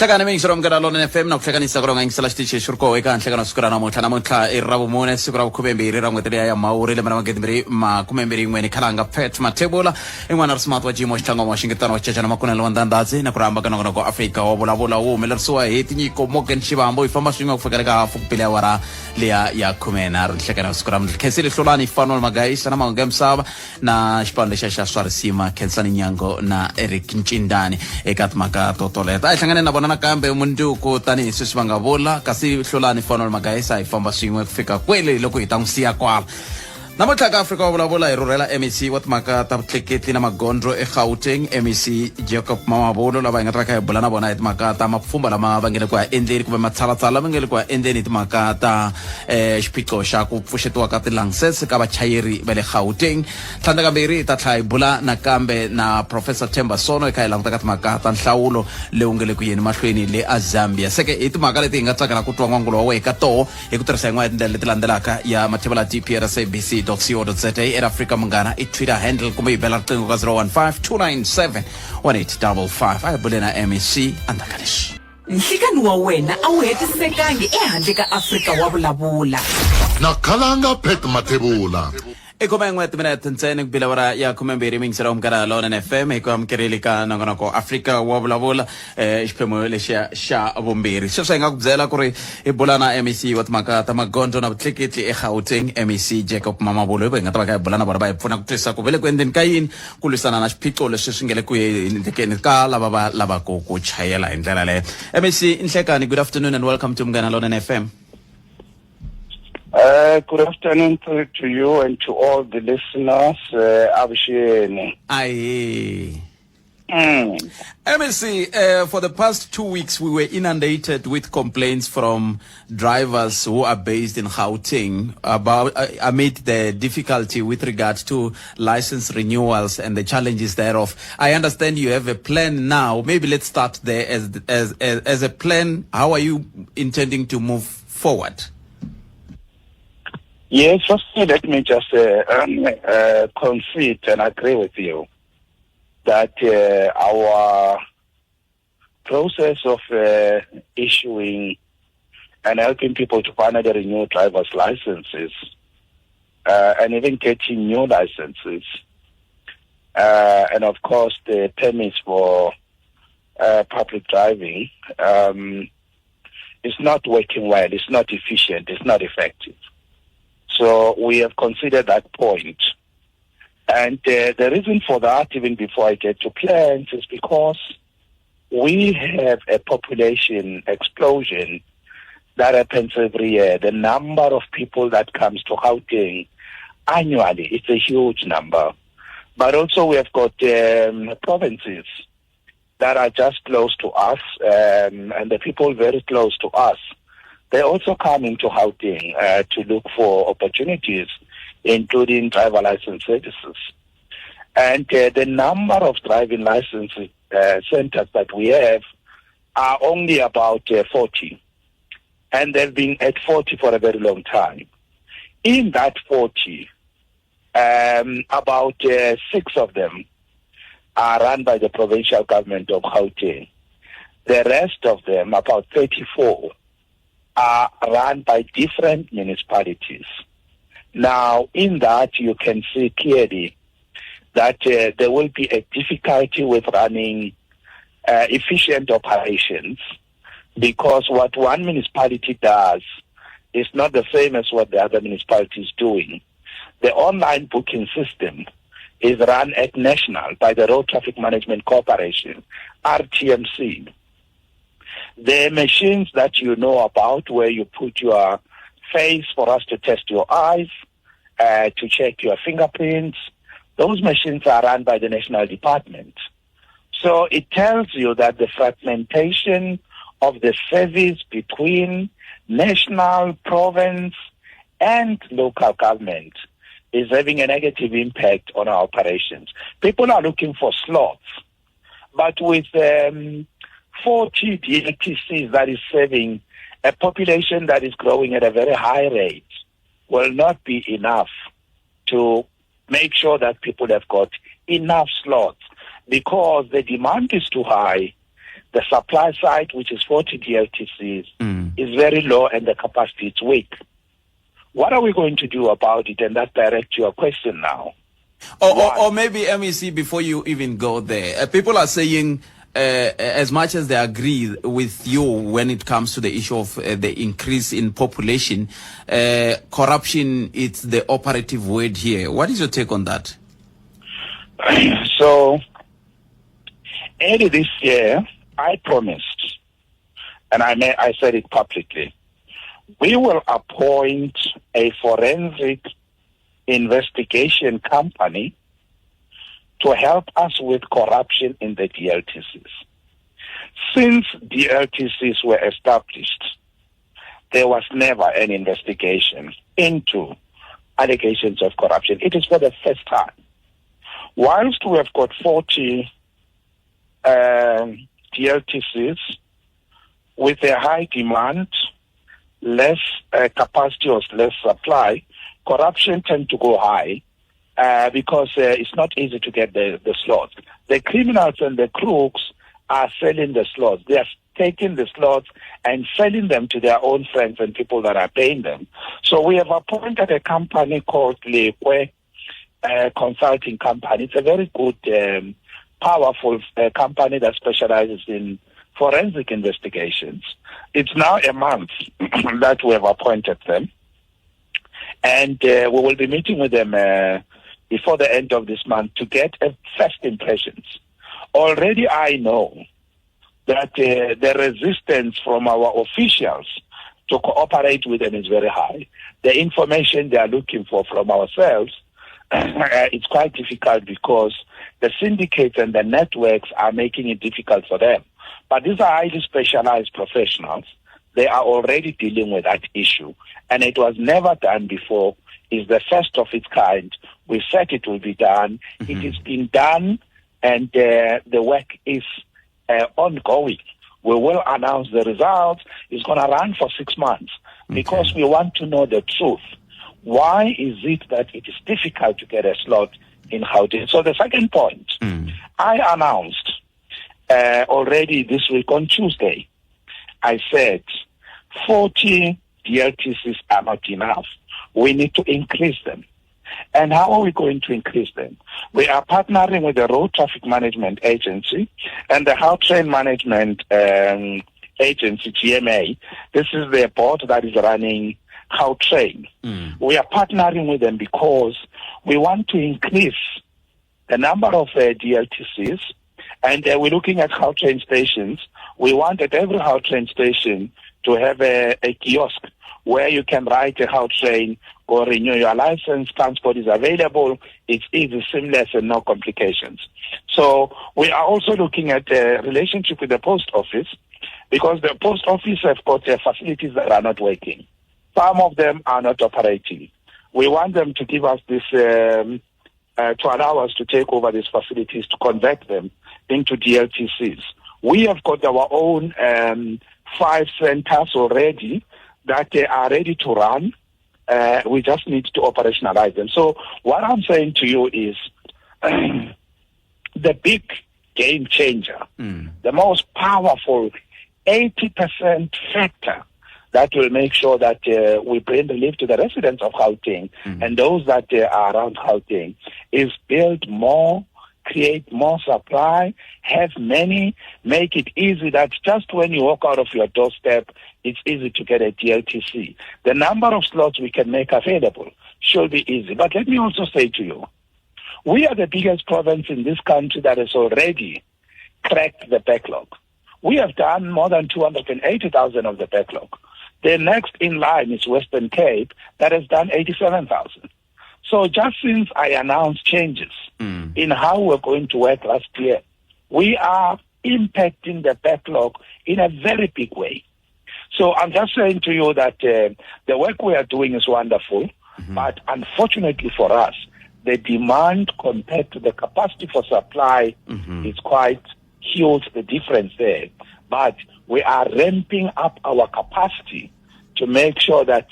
hlakana mengisero mkana lona FM na kuhlanganisa kuronga ngisela xitichi xuriko eka nhlekano siku ra namuntlha i ravumune siku ra vukhumembiri ra n'hweti leya ya Mhawuri lembe ra magidi makumembiri n'we ni khalanga pet mathebula in'wana risumatu wa jimo xitlango wa xingetano wa cecana makunelo wa ndandadzi na ku rhamba ka nongonoko Afrika Wa Vulavula wu humelerisiwa hi tinyiko Morgan Xivambo hi famba swin'we ku fikela ka hafu kupile awara leya ya 13 nhlekano siku ra khensile hlolani Fanol Magayisa na mahungu ya misava na xipano lexa xa swa risima Khensani Nyango na Eric Ncindani eka timhaka to toleta a hi hlangane na na kambe munduku tani sweswi va nga vula kasi hlolani Fanol Magayisa hi famba swin'we ku fika kwele loko hi ta n'wi siya kwala namuntlha ka Afrika Wa Vulavula hi rhurhela MEC wa timhaka ta vutleketli na magondro eGauteng MEC Jacob Mamabolo lava hi nga taka hi bula na vona hi timhaka ta mapfhumba lama va ngele ku ya endleni kumbe matshalatshala lama ngele ku ya endleni hi timhaka ta xiphiqo xa ku pfuxetiwa ka tilancets ka vachayeri va le Gauteng tlhandla kambirhi hi ta tlhela hi bula nakambe na Prof Themba Sono hi kha hi languta ka timhaka ta nhlawulo lewu ngele ku yeni mahlweni le eZambia seke hi timhaka leti hi nga tsakela ku twa n'wangulo wa wehe ka toho hi ku tirhisa yin'wana ya tindlela leti landzelaka ya mathebula DPRSABC .co.za at Afrika Mungana i Twitter handle kumbe hi bela riqingho ka 015 297 1855 a hi bule na MEC andaka leswi nhlikani wa wena a wu hetisekangi ehandle ka Afrika Wa Vulavula na khalanga pet mathebula ikhume n'we timinete ntsena ku bila awara ya 12 mingisera umkara lona FM hi ku amukereli ka nongonoko Afrika Wa Vulavula xiphemu lexiya xa vumbirhi sweswo hi nga ku byela ku ri hi bula na MEC wa timhaka ta magondro na vutleketli eGauteng MEC Jacob Mamabolo hi nga ta va ka hi bula na vona va hi pfuna ku twisisa ku vele ku endleni ka yini ku lwisana na xiphiqo leswi swi ngele ku endlekeni ka lava va lavaka ku chayela hi ndlela leyo MEC nhlekani good afternoon and welcome to Mungana Lona FM. Good afternoon to you and to all the listeners. Avisheni. Aye. MEC, for the past 2 weeks, we were inundated with complaints from drivers who are based in Gauteng about amid the difficulty with regard to license renewals and the challenges thereof. I understand you have a plan now. Maybe let's start there as a plan. How are you intending to move forward? Yes, firstly, let me just concede and agree with you that our process of issuing and helping people to finally renew driver's licenses and even getting new licenses and of course the permits for public driving is not working well, it's not efficient, it's not effective. So we have considered that point. And the reason for that, even before I get to plans, is because we have a population explosion that happens every year. The number of people that comes to Gauteng annually, it's a huge number. But also we have got provinces that are just close to us, and the people very close to us, they're also coming to Gauteng to look for opportunities, including driver license services. And the number of driving license centers that we have are only about 40. And they've been at 40 for a very long time. In that 40, about 6 of them are run by the provincial government of Gauteng. The rest of them, about 34, are run by different municipalities. Now, in that, you can see clearly that there will be a difficulty with running efficient operations because what one municipality does is not the same as what the other municipality is doing. The online booking system is run at national by the Road Traffic Management Corporation, RTMC. The machines that you know about where you put your face for us to test your eyes, to check your fingerprints, those machines are run by the national department. So it tells you that the fragmentation of the service between national, province, and local government is having a negative impact on our operations. People are looking for slots, but with 40 DLTCs that is serving a population that is growing at a very high rate will not be enough to make sure that people have got enough slots because the demand is too high, The supply side, which is 40 DLTCs, is very low and the capacity is weak. What are we going to do about it? And that directs your question now. Or maybe, MEC, before you even go there, people are saying, as much as they agree with you when it comes to the issue of the increase in population, corruption is the operative word here. What is your take on that? So, early this year, I promised, and I said it publicly, we will appoint a forensic investigation company to help us with corruption in the DLTCs. Since DLTCs were established, there was never an investigation into allegations of corruption. It is for the first time. Whilst we have got 40 DLTCs with a high demand, less capacity or less supply, corruption tends to go high because it's not easy to get the slots. The criminals and the crooks are selling the slots. They are taking the slots and selling them to their own friends and people that are paying them. So we have appointed a company called Lekwe Consulting Company. It's a very good, powerful company that specializes in forensic investigations. It's now a month that we have appointed them, and we will be meeting with them before the end of this month to get first impressions. Already I know that the resistance from our officials to cooperate with them is very high. The information they are looking for from ourselves, it's quite difficult because the syndicates and the networks are making it difficult for them. But these are highly specialized professionals. They are already dealing with that issue. And it was never done before. It's the first of its kind. We said it will be done. It is being done, and the work is ongoing. We will announce the results. It's going to run for 6 months because we want to know the truth. Why is it that it is difficult to get a slot in Gauteng? So the second point, I announced already this week on Tuesday, I said 40 DLTCs are not enough. We need to increase them. And how are we going to increase them? We are partnering with the Road Traffic Management Agency and the Gautrain Management Agency, GMA. This is the board that is running Gautrain. We are partnering with them because we want to increase the number of DLTCs, and we're looking at Gautrain stations. We want at every Gautrain station to have a kiosk where you can ride a Gautrain or renew your license. Transport is available. It's easy, seamless, and no complications. So we are also looking at a relationship with the post office because the post office have got facilities that are not working. Some of them are not operating. We want them to give us this, to allow us to take over these facilities, to convert them into DLTCs. We have got our own 5 centers already that are ready to run. We just need to operationalize them. So what I'm saying to you is the big game changer, the most powerful 80% factor that will make sure that we bring relief to the residents of Gauteng and those that are around Gauteng is build more, create more supply, have many, make it easy that just when you walk out of your doorstep, it's easy to get a DLTC. The number of slots we can make available should be easy. But let me also say to you, we are the biggest province in this country that has already cracked the backlog. We have done more than 280,000 of the backlog. The next in line is Western Cape that has done 87,000. So just since I announced changes in how we're going to work last year, we are impacting the backlog in a very big way. So I'm just saying to you that the work we are doing is wonderful, but unfortunately for us, the demand compared to the capacity for supply is quite huge, the difference there. But we are ramping up our capacity to make sure that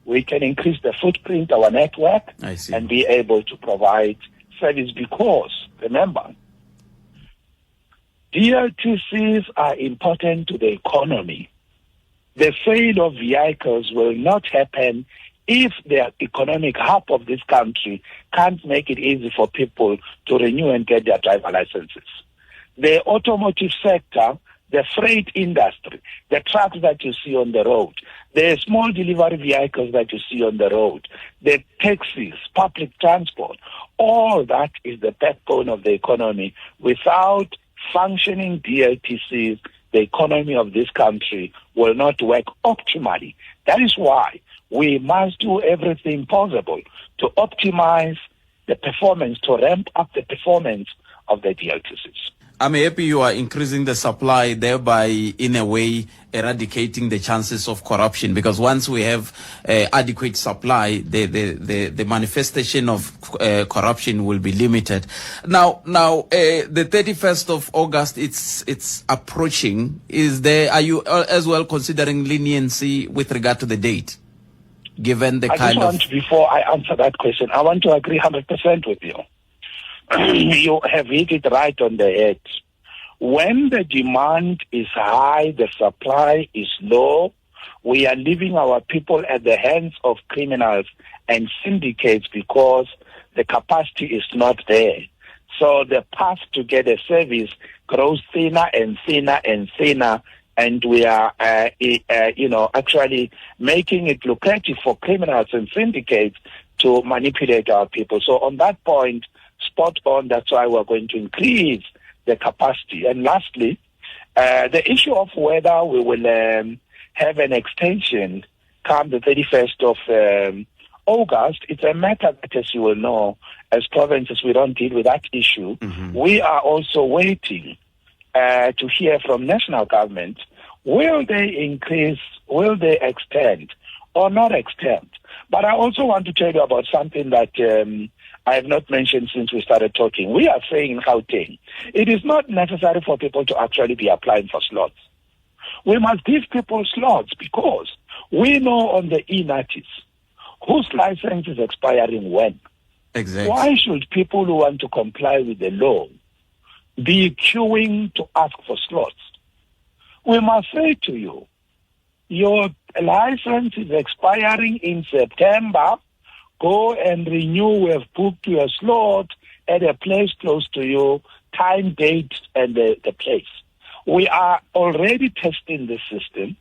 we can increase the footprint, our network, and be able to provide service because, remember, DLTCs are important to the economy. The sale of vehicles will not happen if the economic hub of this country can't make it easy for people to renew and get their driver licenses. The automotive sector, the freight industry, the trucks that you see on the road, the small delivery vehicles that you see on the road, the taxis, public transport, all that is the backbone of the economy. Without functioning DLTCs, the economy of this country will not work optimally. That is why we must do everything possible to optimize the performance, to ramp up the performance of the DLTCs. I'm happy you are increasing the supply, thereby, in a way, eradicating the chances of corruption. Because once we have adequate supply, the manifestation of corruption will be limited. Now, the 31st of August, it's approaching. Are you as well considering leniency with regard to the date, given the before I answer that question, I want to agree 100% with you. You have hit it right on the head. When the demand is high, the supply is low, we are leaving our people at the hands of criminals and syndicates because the capacity is not there. So the path to get a service grows thinner and thinner and thinner, and we are, actually making it lucrative for criminals and syndicates to manipulate our people. So on that point, spot on. That's why we're going to increase the capacity. And lastly, the issue of whether we will have an extension come the 31st of August, it's a matter that, as you will know, as provinces, we don't deal with that issue. Mm-hmm. We are also waiting to hear from national government. Will they increase, will they extend or not extend? But I also want to tell you about something that I have not mentioned since we started talking. We are saying in Gauteng, it is not necessary for people to actually be applying for slots. We must give people slots because we know on the e-notice whose license is expiring when. Exactly. Why should people who want to comply with the law be queuing to ask for slots? We must say to you, your license is expiring in September. Go and renew. We have booked your slot at a place close to you, time, date, and the place. We are already testing the system,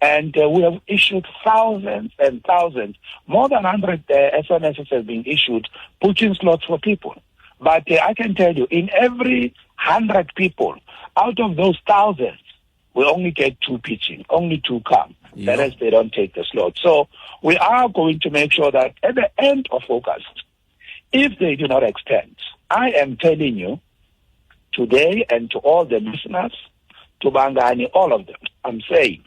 and we have issued thousands and thousands, more than 100 SMSs have been issued, booking slots for people. But I can tell you, in every 100 people, out of those thousands, we only get 2 pitching, only 2 come. The rest, they don't take the slot. So we are going to make sure that at the end of August, if they do not extend, I am telling you today and to all the listeners, to Bangani, all of them, I'm saying,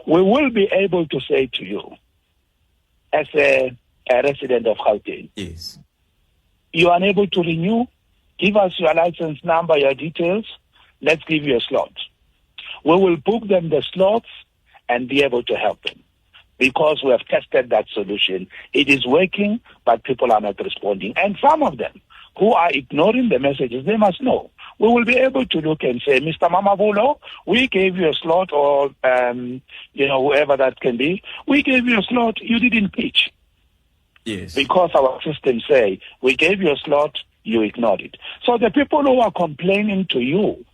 we will be able to say to you, as a resident of Gauteng, yes, you are unable to renew, give us your license number, your details, let's give you a slot. We will book them the slots and be able to help them because we have tested that solution. It is working, but people are not responding. And some of them who are ignoring the messages, they must know. We will be able to look and say, Mr. Mamabolo, we gave you a slot, or, whoever that can be, we gave you a slot, you didn't pitch. Yes. Because our systems say, we gave you a slot, you ignored it. So the people who are complaining to you,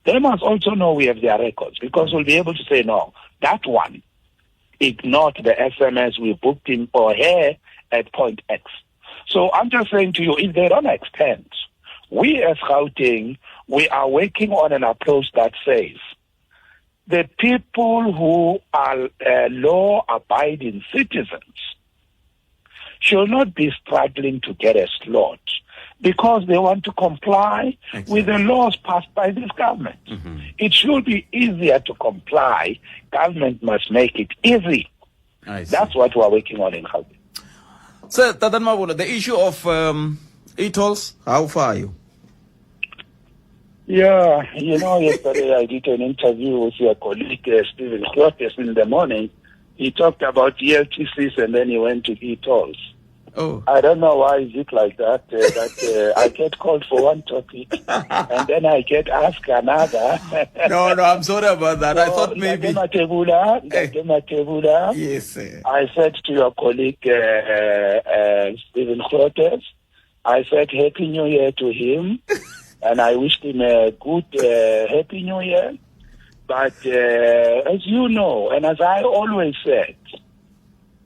they must also know we have their records, because we'll be able to say, no, that one ignored the SMS we booked him or her at point X. So I'm just saying to you, if they don't extend, we as Gauteng, we are working on an approach that says the people who are law-abiding citizens should not be struggling to get a slot because they want to comply with the laws passed by this government. Mm-hmm. It should be easier to comply. Government must make it easy. That's what we're working on in Gauteng. So, Tata Mavonelo, the issue of e-tolls, how far are you? Yeah, yesterday I did an interview with your colleague, Stephen Clottes, in the morning. He talked about ELTCs and then he went to e-tolls. Oh. I don't know why is it like that. I get called for one topic and then I get asked another. No, I'm sorry about that. I thought maybe. Matebula, Yes, sir. I said to your colleague Stephen Crotes, I said Happy New Year to him, and I wished him a good Happy New Year. But as you know, and as I always said,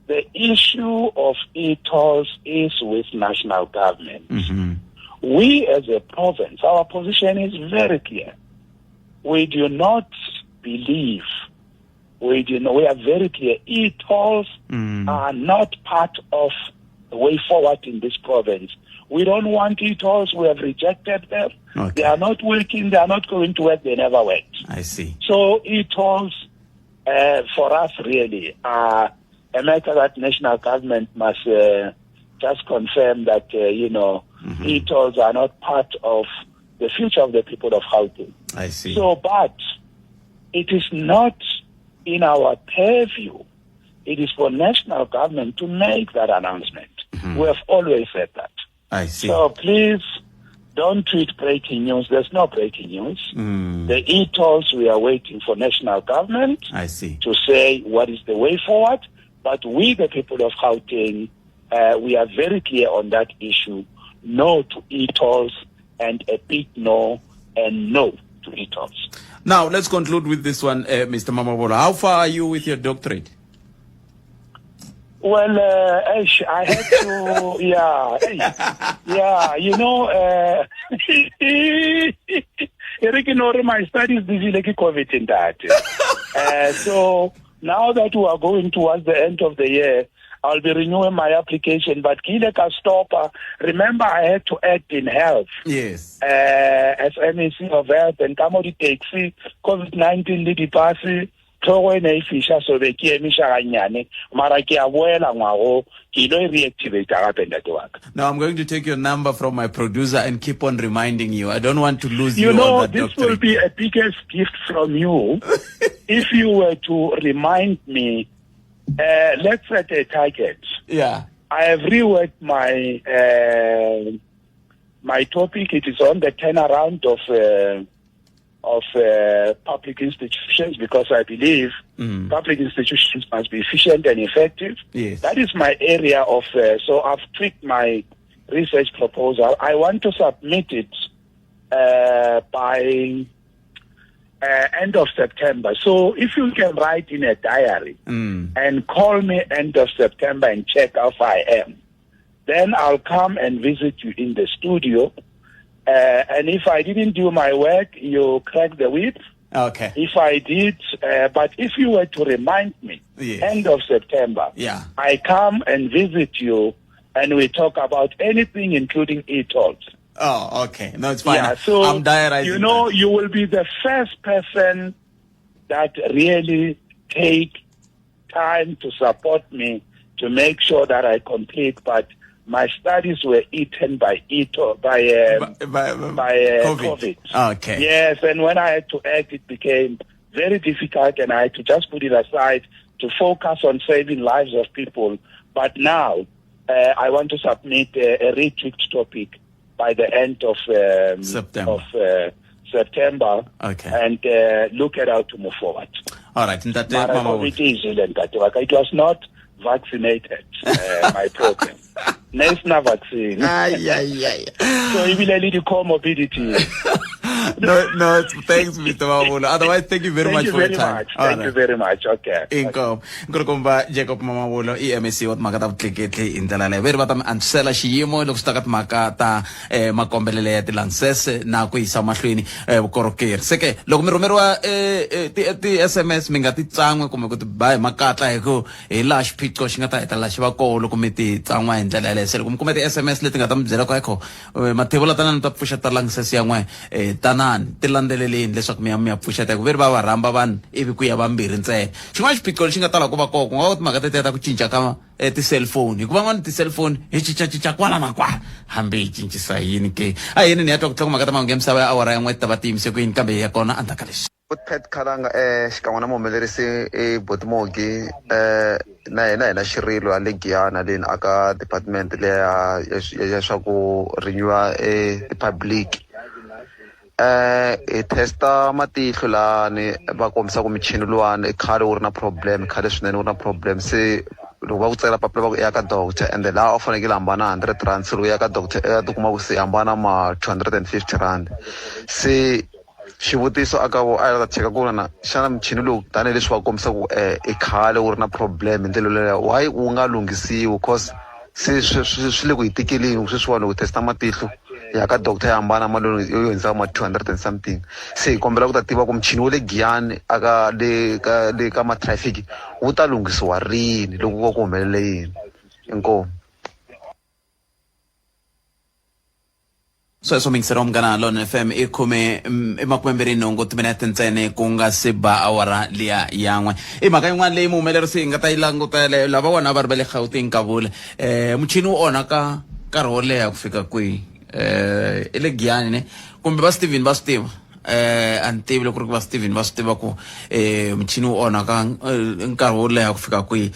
the issue of e-tolls is with national government. Mm-hmm. We as a province, our position is very clear. We do not believe, we are very clear, e-tolls are not part of the way forward in this province. We don't want e-tolls, we have rejected them. Okay. They are not working, they are not going to work, they never worked. I see. So e-tolls for us really are a matter that national government must just confirm that, e-tolls are not part of the future of the people of Gauteng. I see. So, but it is not in our purview. It is for national government to make that announcement. We have always said that. I see. So please don't tweet breaking news. There's no breaking news. The e-tolls, we are waiting for national government I see. to say what is the way forward. But we, the people of Gauteng, we are very clear on that issue. No to e-tolls, and a big no, and no to e-tolls. Now, let's conclude with this one, Mr. Mamabolo. How far are you with your doctorate? Well, I had to, my studies busy like COVID in that. So now that we are going towards the end of the year, I'll be renewing my application, but Kileka stopper. Remember, I had to act in health. Yes. As MEC of Health and Kamodi Taxi, COVID-19 Lidi Pasi, Towe Fisha, so the Kiemisha Anyane, Maraki Abuela Mao, Kilo reactivate that work. Now, I'm going to take your number from my producer and keep on reminding you. I don't want to lose you. You know, on that this doctorate. will be a biggest gift from you if you were to remind me. Let's set a target. Yeah. I have reworked my my topic. It is on the turnaround of public institutions, because I believe public institutions must be efficient and effective. Yes. That is my area of. So I've tweaked my research proposal. I want to submit it by end of September. So if you can write in a diary and call me end of September and check how far I am, then I'll come and visit you in the studio. And if I didn't do my work, you crack the whip. Okay. If I did, but if you were to remind me, Yes. end of September, Yeah. I come and visit you and we talk about anything, including e-tolls. Oh, okay. No, it's fine. Yeah, so, I'm diarizing. you know, that. you will be the first person that really take time to support me to make sure that I complete. But my studies were eaten by COVID. Okay. Yes, and when I had to act, it became very difficult, and I had to just put it aside to focus on saving lives of people. But now, I want to submit a retweaked topic by the end of September. Okay. And look at how to move forward. All right. In that It was not vaccinated, my program. National vaccine. So even the comorbidity. No, thanks, Mr. Mamabolo. Otherwise, thank you very much for your time. Thank you very much. Okay. Inkom. Ngorokomba Jacob Mamabolo, EMC wat makata tliketli intelale. Ver batam ansela shiyimo lokstakat makata makombelele ya tilansese na ku isa mahlweni bukorokeri. Seke loko mi romerwa ti SMS mi nga ti tsangwe kumbe ku ti ba makatla hi ku hi la xiphiqo xi nga ta heta la xi va koho loko mi ti tsangwa hi ndlela yaleyo. Loko mi kuma ti SMS leti nga ta mi byela ku ekho mathebula tanani ta pfuxeta langsese yan'we tanani ti landzeleleni leswaku mi ya pfuxeta ku veri va va rhamba vanhu ivi ku ya vambirhi ntsena. Xin'wana xiphiqo lexi nga tala ku va koho ku nga va timhaka teta ku cinca ka ti-cellphone hikuva van'wana ti-cellphone hi cincacinca kwala na kwala hambi hi cincisa yini ke a yini ni ya twa ku tlhela ku mhaka ta mahungu ya misava ya awara yan'we ti ta va tiyimise ku yini kambe ya kona a ndzhaka leswi Pet Kalanga xikan'we na muhumelerisi Botmogi na hina xirilo ale Giyana leni aka department leya ya swa ku renewa public testa matihlo lani va kombisa ku michini luwani khale wu ri na problem khale swinene wu ri na problem se loko va ku tsela papila va ku ya ka doctor and laha u fanekele hambana 100 rand se loko ya ka doctor ya tikuma ku se hambana ma 250 rand se xivutiso aka vo a ta cheka ku na xana michini lowu tanihileswi va kombisa ku i khale wu ri na problem hi ndlela leyo why wu nga lunghisiwi cause se swi le ku hi tikeleni sweswiwani loko testa matihlo ya ka doctor ya hambana mali yo hundza ma 200 and something se hi kombela ku ta tiva ku michini wo le Giyani aka le ka ma-traffic wu ta lunghisiwa rini loko ku humelele yini inkomo sweswo mingisero mgana lona FM i khume emakumembiri nongo timinete ntsene ku nga se ba awara liya yan'we i mhaka yin'wana leyi muhumelerisi hi nga ta yi langutele lava vona va ri va le Gauteng ka vule muchini wu onhaka nkarhi wo leha ku fika kwihi i le Giyani ne kumbe va Steven va swi tiva a ni tivi loko ri va Steven va swi tiva ku muchini wu onhaka nkarhi wo leha ku fika kwihi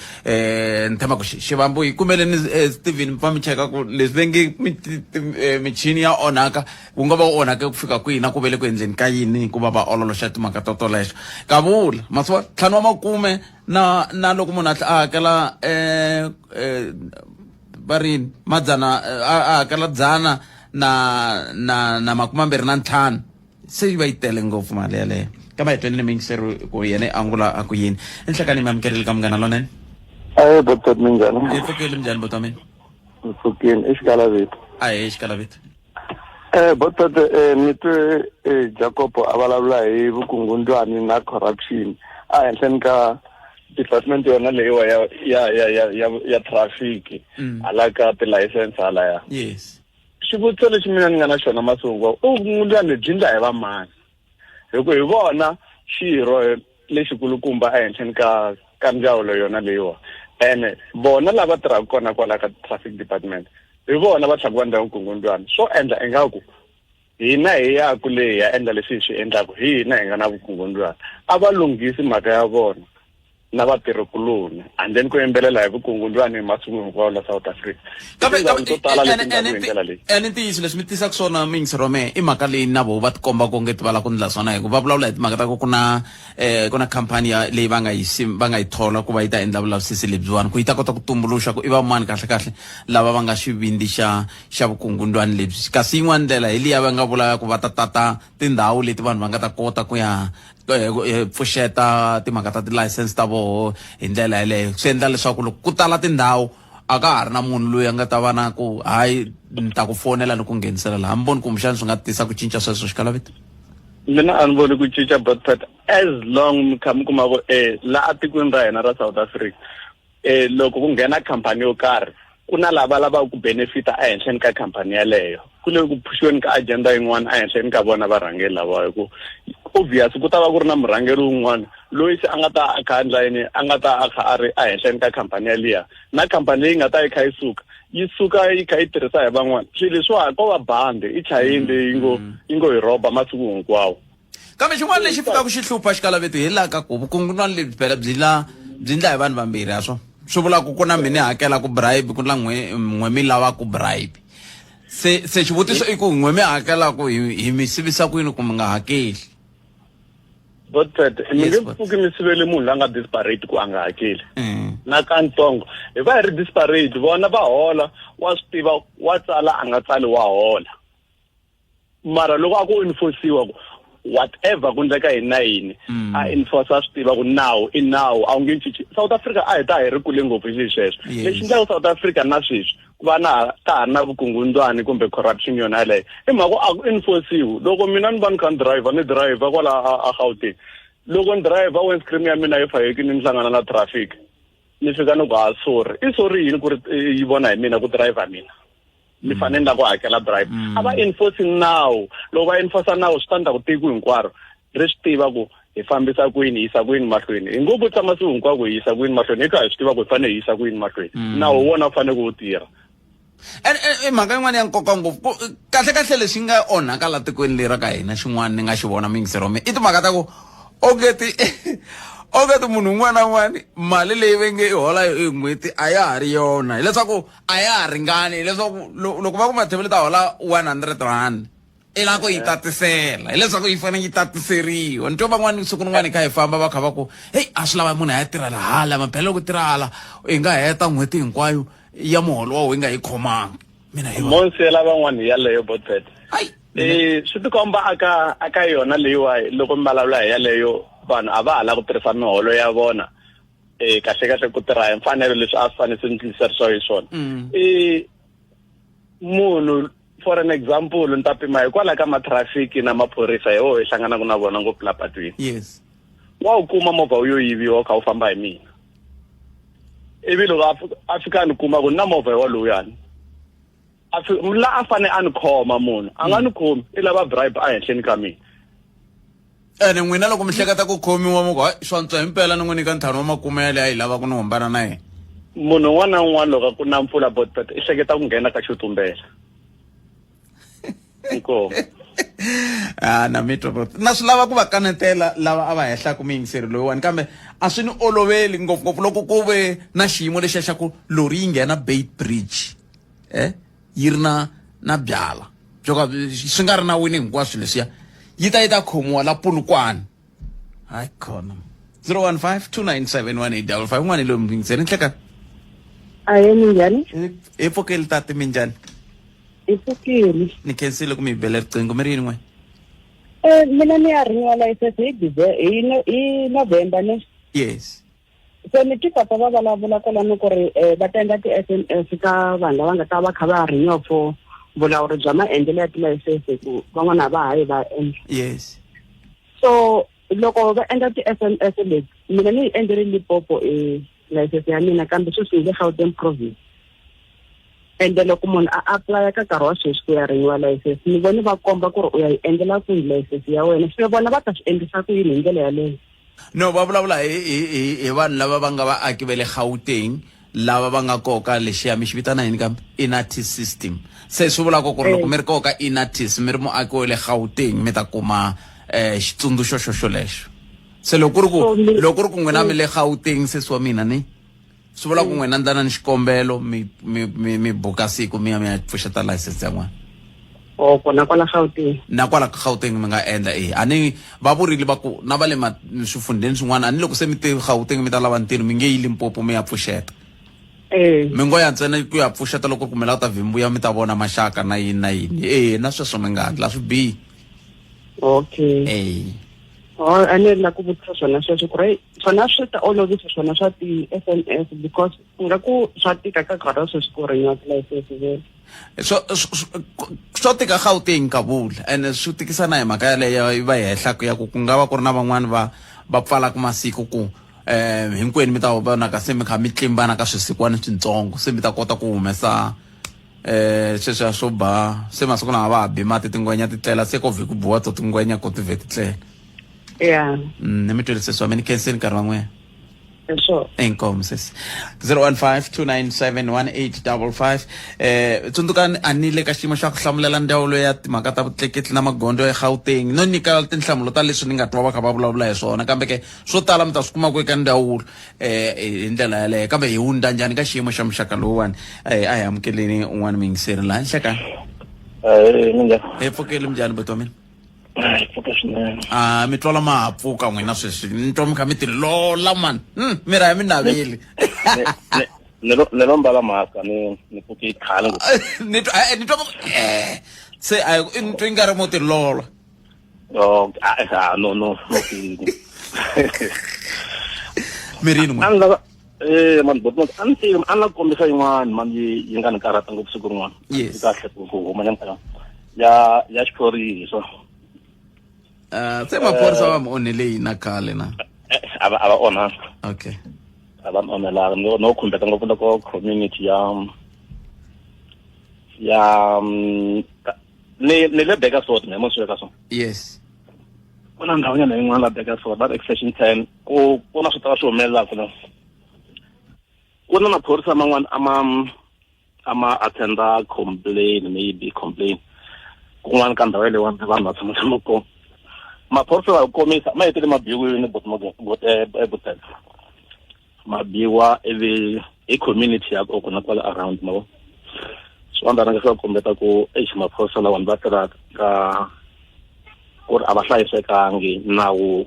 ni tshemba ku xivambu hi kumeleni Steven va mi cheka ku leswi ve nge michini ya onhaka wu nga va wu onhake ku fika kwihi na ku vele ku endleni ka yini ku va va ololoxa timhaka to tolexo ka vula masiva ntlhanu wa makume na loko munhu a hakela va rini madzana a hakela dzana na makumembiri na ntlhanu se va yi tele ngopfu mali yaleyo kama hi twenile mingiseri ku yena angula a ku yini enhlekani mi amukeleli ka munghana lonene Dr. Minjani. hi pfukeli minjhani bota mina Mfukeni Ishkalavita. hi xikalavita Dr. ni twe Jacob a vulavula hi vukungundwani na corruption ehenhleni ka department yona leyiwa ya traffic hala ka ti-license halaya. yes xivutiso lexi mina ni nga na xona masungu vukungundwani lebyi endla hi va mani hi ku hi vona xirho lexikulukumba ehenhleni ka ndzawulo yona leyiwa ene vona lava tirhaka kona kwala ka traffic department hi vona va tlhaka va ndla vukungundwani swo endla ingaku hina hi yaku leyi ya endla leswi hi swi endlaku hina hi nga na vukungundwani a va lunghisi mhaka ya vona na vatirhikuloni and then ku yimbelela hi vukungundwani hi masiku hinkwawo la South Africa ene ntiyiso leswi mi tisaka swona mingisero me i mhaka leyi na vo va tikomba ku nge ti va la ku ndla swona hi ku va vulavula hi timhaka ta ku ku na khampani leyi va nga yi thola ku va yi ta endla vulavisisi lebyiwani ku yi ta kota ku tumbuluxa ku i va mani kahle lava va nga xivindzi xa vukungundwani lebyi kasi yin'wana ndlela hi liya va nga vula ku va ta tata tindhawu leti vanhu va nga ta kota ku ya pfuxeta timhaka ta ti-license ta voho hi ndlela yeleyo swi endla leswaku loko ku tala tindhawu a ka ha ri na munhu loyi a nga ta va na ku hayi ni ta ku fonela ni ku nghenisela laha mi voni ku muxani swi nga tisa ku cinca sweswo xikalavita mina a ni voni ku cinca but as long mi kha mi kuma vo la atikweni ra hina ra South Africa loko ku nghena khampani yo karhi ku na lava lavaka ku benefita ehenhleni ka khampani yaleyo ku le ku phuxiweni ka agenda yin'wana ehenhleni ka vona varhangeri lava hi ku obvious ku ta va ku ri na murhangeri wun'wana loyi se a nga ta a kha endla yini a nga ta a kha a ri ehenhleni ka khampani yaliya na khampani leyi nga ta yi kha yi suka yi kha yi tirhisa hi van'wana swilo leswiwa ko va bandi i chayini yi ngo hi roba masiku hinkwawo kambe xin'wana lexi fikaka xi hlupha xikalaveto hi laha ka ku vukungundwani lebyi phela byi ndla hi vanhu vambirhi a swo swi vula ku na mini hakela ku bribe ku na n'we mi lava ku bribe se xivutiso i ku n'we mi hakela ku hi mi sivisa ku yini ku mi nga hakeli but mi nge pfuki mi sivele munhu la nga disparate ku a nga hakeli na kantsongo hi va hi ri disparate vona va hola wa swi tiva wa tsala a nga tsali wa hola mara loko a ku enforciwa whatever ku ndleka hi na yini a enforce swi tiva ku nawu i nawu a wu nge cinci South Africa a hi ta hi ri kule ngopfu hi sweswo lexi ndlaku South Africa na sweswi ku va na ta ha ri na vukungundwani kumbe corruption yona yaleyo i mhaka a ku enforciwi loko mina ni va ni kha ni driver kwala a Gauteng loko ni driver windscreen ya mina yi fayeki ni hlangana na traffic ni fika ni ku i sorry yini ku ri yi vona hi mina ku driver mina ni fanele ku hakela bribe a va enforcing now loko va enforce now swi ta ndla ku tiko hinkwaro ri swi tiva ku hi fambisa kwini hi yisa kwini mahlweni hi ngo vutisa masiku hinkwako hi yisa kwini mahlweni hi kha hi swi tiva ku hi fanele hi yisa kwini mahlweni nawu wona wu fanele ku wu tirha mhaka yin'wana ya nkoka ngopfu kahle leswi nga onhaka la tikweni leri ka hina xin'wana ni nga xi vona mingisero me i timhaka ta ku okay to munhu un'wana na un'wana mali leyi va nge hola hi n'hweti a ya ha ri yona hileswaku a ya ha ringani hileswaku loko va ku Mathebula ta hola 100 rand i lava ku yi tatisela hileswaku yi fanele yi tatiseriwa ni twa van'wana siku rin'wana hi kha hi famba va kha va ku heyi a swi lava munhu a ya tirhela hala maphela loko tirha hala hi nga heta n'hweti hinkwayo ya muholo wa hi nga yi khomanga mina hi monsela van'wana yaleyo botpet swi tikomba aka yona leyiwa loko mi vulavula hi yaleyo vanhu a va ha lava ku tirhisa miholo ya vona kahle ku tirha hi mfanelo leswi a swi fanele swi ndliserisiwa hi swona munhu for an example ni ta pima hikwalaho ka matrafiki na maphorisa hi wo hi hlanganaka na vona ngopfu la patwini yes wa wu kuma movha wu yo yiviwa u kha wu famba hi mina ivi loko a fika ni kuma ku ni na movha hi waluyani la a fane a ni khoma munhu a nga ni khomi i lava bribe a henhleni ka mina ene n'wina loko mi hleketa ku khomiwa muku hayi swantswa himpela ni n'wi nyika ntlhanu wa makumele a hi lava ku ni hombana na yena munhu un'wana na un'wana loko ku na mpfula botpet i hleketa ku nghena ka xutumbela inkomo na mitwa na swi lava ku va kanetela lava a va hehlaku muyingiseri loyiwani kambe a swi ni oloveli ngopfungopfu loko ku ve na xiyimo lexiya xa ku lori yi nghena Bait Bridge yi ri na byala byo ka swi nga ri na wini hinkwaswo leswiya yi ta khomiwa la Polokwane hayi khona 015297185 un'wana loyi muyingiseri ni hleka aye minjhani hi pfukeli tate minjhani i pfukile ni khensile ku mi bela riqingho mi ri yini n'we mina ni ya rin'wa license hi November ne yes so ni tipapa va vulavula kwalano ku ri va ta endla ti-SMS ka vanhu lava nga ta va kha va rin'wa for vulawuri bya maendlelo ya tilayisense ku van'wana va hayi va endla yes so loko va endla ti-SMS leti mina ni yi endlele Limpopo license ya mina kambe sweswi nge Gauteng province ende loko munhu a apply ka nkarhi wa sweswi ku ya rin'wa license ni vone va komba ku ri u ya yi endlela ku license ya wena swi vona va ta swi endlisa ku yini hi ndlela yaleyo no va vulavula hi vanhu lava va nga vaaki va le Gauteng lava va nga koka lexiya mi xi vitana yini kambe INATIS system se swi vulaka ku ri loko mi ri koka INATIS mi ri muaki wa le Gauteng mi ta kuma xitsundzuxo xo lexo se loko ri ku n'wina mi le Gauteng sesi wa mina ni swi vula ku n'wina ndlana ni xikombelo mi buka siku mi ya pfuxeta license ya n'wana kona kwala Gauteng na kwala Gauteng mi nga endla a ni va vurile va ku na va le swifundeni swin'wana a ni loko se mi te Gauteng mi ta lava ntirho mi nge yi Limpopo mi ya pfuxeta mi ngo ya ntsena ku ya pfuxeta loko ku mi lava ta vhimbuya mi ta vona maxaka na yini na sweswo mi nga ndla swi bihi okay a ni la ku vutisa swona sweswo ku ri swona swi ta olovisa swona swa ti-SMS because nga ku swa tika ka nkarhi wa sweswi ku rin'wa tilayisense vele swo tika Gauteng ka vula ene swi tikisana hi mhaka yaleyo yi va henhla ya ku nga va ku ri na van'wani va pfalaka masiku ku hinkwenu mi ta vonaka se mi kha mi tlimbana ka swisikwana swintsongo se mi ta kota ku humesa sweswiya swo ba se masiku lama va ha bi mati tingwenya ti tlela se ko vhi ku buwa to tingwenya ko ti vhe ti tlela ni mi twele sweswi wa mi ni khenseni nkarhi wa n'wena sure inkomo sesi 0152971855 tsundzukani a ni le ka xiyimo xa ku hlamulela ndzawulo ya timhaka ta vutleketli na magondzo eGauteng no nyika tinhlamulo ta leswi ni nga twa va kha va vulavula hi swona kambe ke swo tala mi ta swi kuma ku eka ndzawulo hi ndlela yaleyo kambe hi hundza njhani ka xiyimo xa muxaka lowuwani a hi amukeleni un'wana muyingiseri laha nhlekani hi pfukeli minjhani buti wa mina mi twala mahampfuka n'wina sweswi ni twa mi kha mi ti lola mani miri ya mi naveli ni lo mbala mhaka ni pfuke khale ni twa se ni twa nga ri mo ti lola no mirini n'we man bot an la kombisa yin'wana man yi nga ni karata ngopfu siku rin'wana kahle ku huma nyampa ya xiphorisa se maphorisa va mi onhele yini khale na a va onha okay a va onhela no khumbeka ngopfu loko community ya ni le Bakersford ne mo swi ka so yes kuna ndhawu nyana yin'wana la Bakersford that extension 10 ku na swi tala swi humelela kuna ku na maphorisa man'wana ama attenda complain kun'wana ka ndhawu leyiwani vanhu va tshama kona maphorisa va komisa ma yetele mabiwini botel mabiwa e community ya ko na kwala around mabo so anda nga sa kombeta ko maphorisa la wan batara ka or abahlayisekangi nawu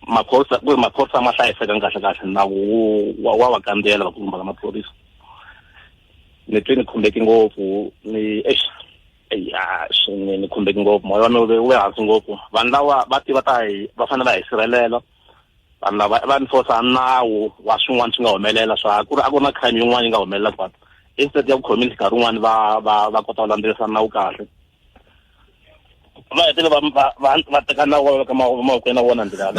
maphorisa ma hlayisekanga kahle nawu wa kandela ku mbala maphorisa ni twini khumbeki ngopfu ni ni khumbeki ngopfu moya we hansi ngopfu vanhu lava va tiva va fanele va hi sirhelela vanhu lava va enforce nawu wa swin'wana swi nga humelela swa ku ri a ku na crime yin'wana yi nga humelela but instead ya ku community nkarhi wun'wani va kota ku landzelerisa nawu kahle va hetele va teka nawu ka mavokweni na vona ndlela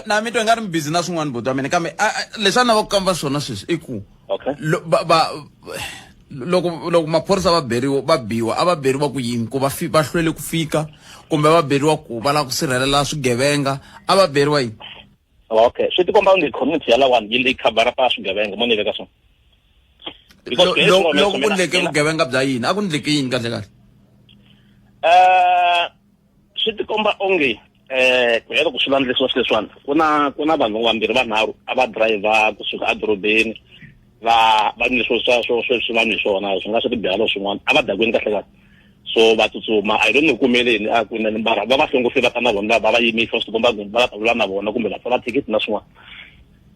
na mitwe nga ri mi busy na swin'wana buti wa mina kambe leswi a na va ku kamba swona sweswi i ku okay loko maphorisa va biwa a va beriwa ku yini ku va hlwele ku fika kumbe va beriwa ku va lava ku sirhelela swigevenga a va beriwa yini okay swi tikomba onge community ya lawani yi le khavara pa swigevenga mo ni veka swona loko ku ndleke vugevenga bya yini a ku ndleke yini kahle kahle swi tikomba onge ku heta ku swi landlisiwa swileswiwani ku na vanhu vambirhi vanharhu a va driver kusuka adorobeni va ni swo vanhu hi swona swi nga swi tibyalo swin'wana a va dakweni kahle kahle so va tsutsuma I don't know kumeleni a kunani mbara va hlongofile va ta na vona va yimisa swi tikomba va ta vula na vona kumbe va pfala thikithi na swin'wana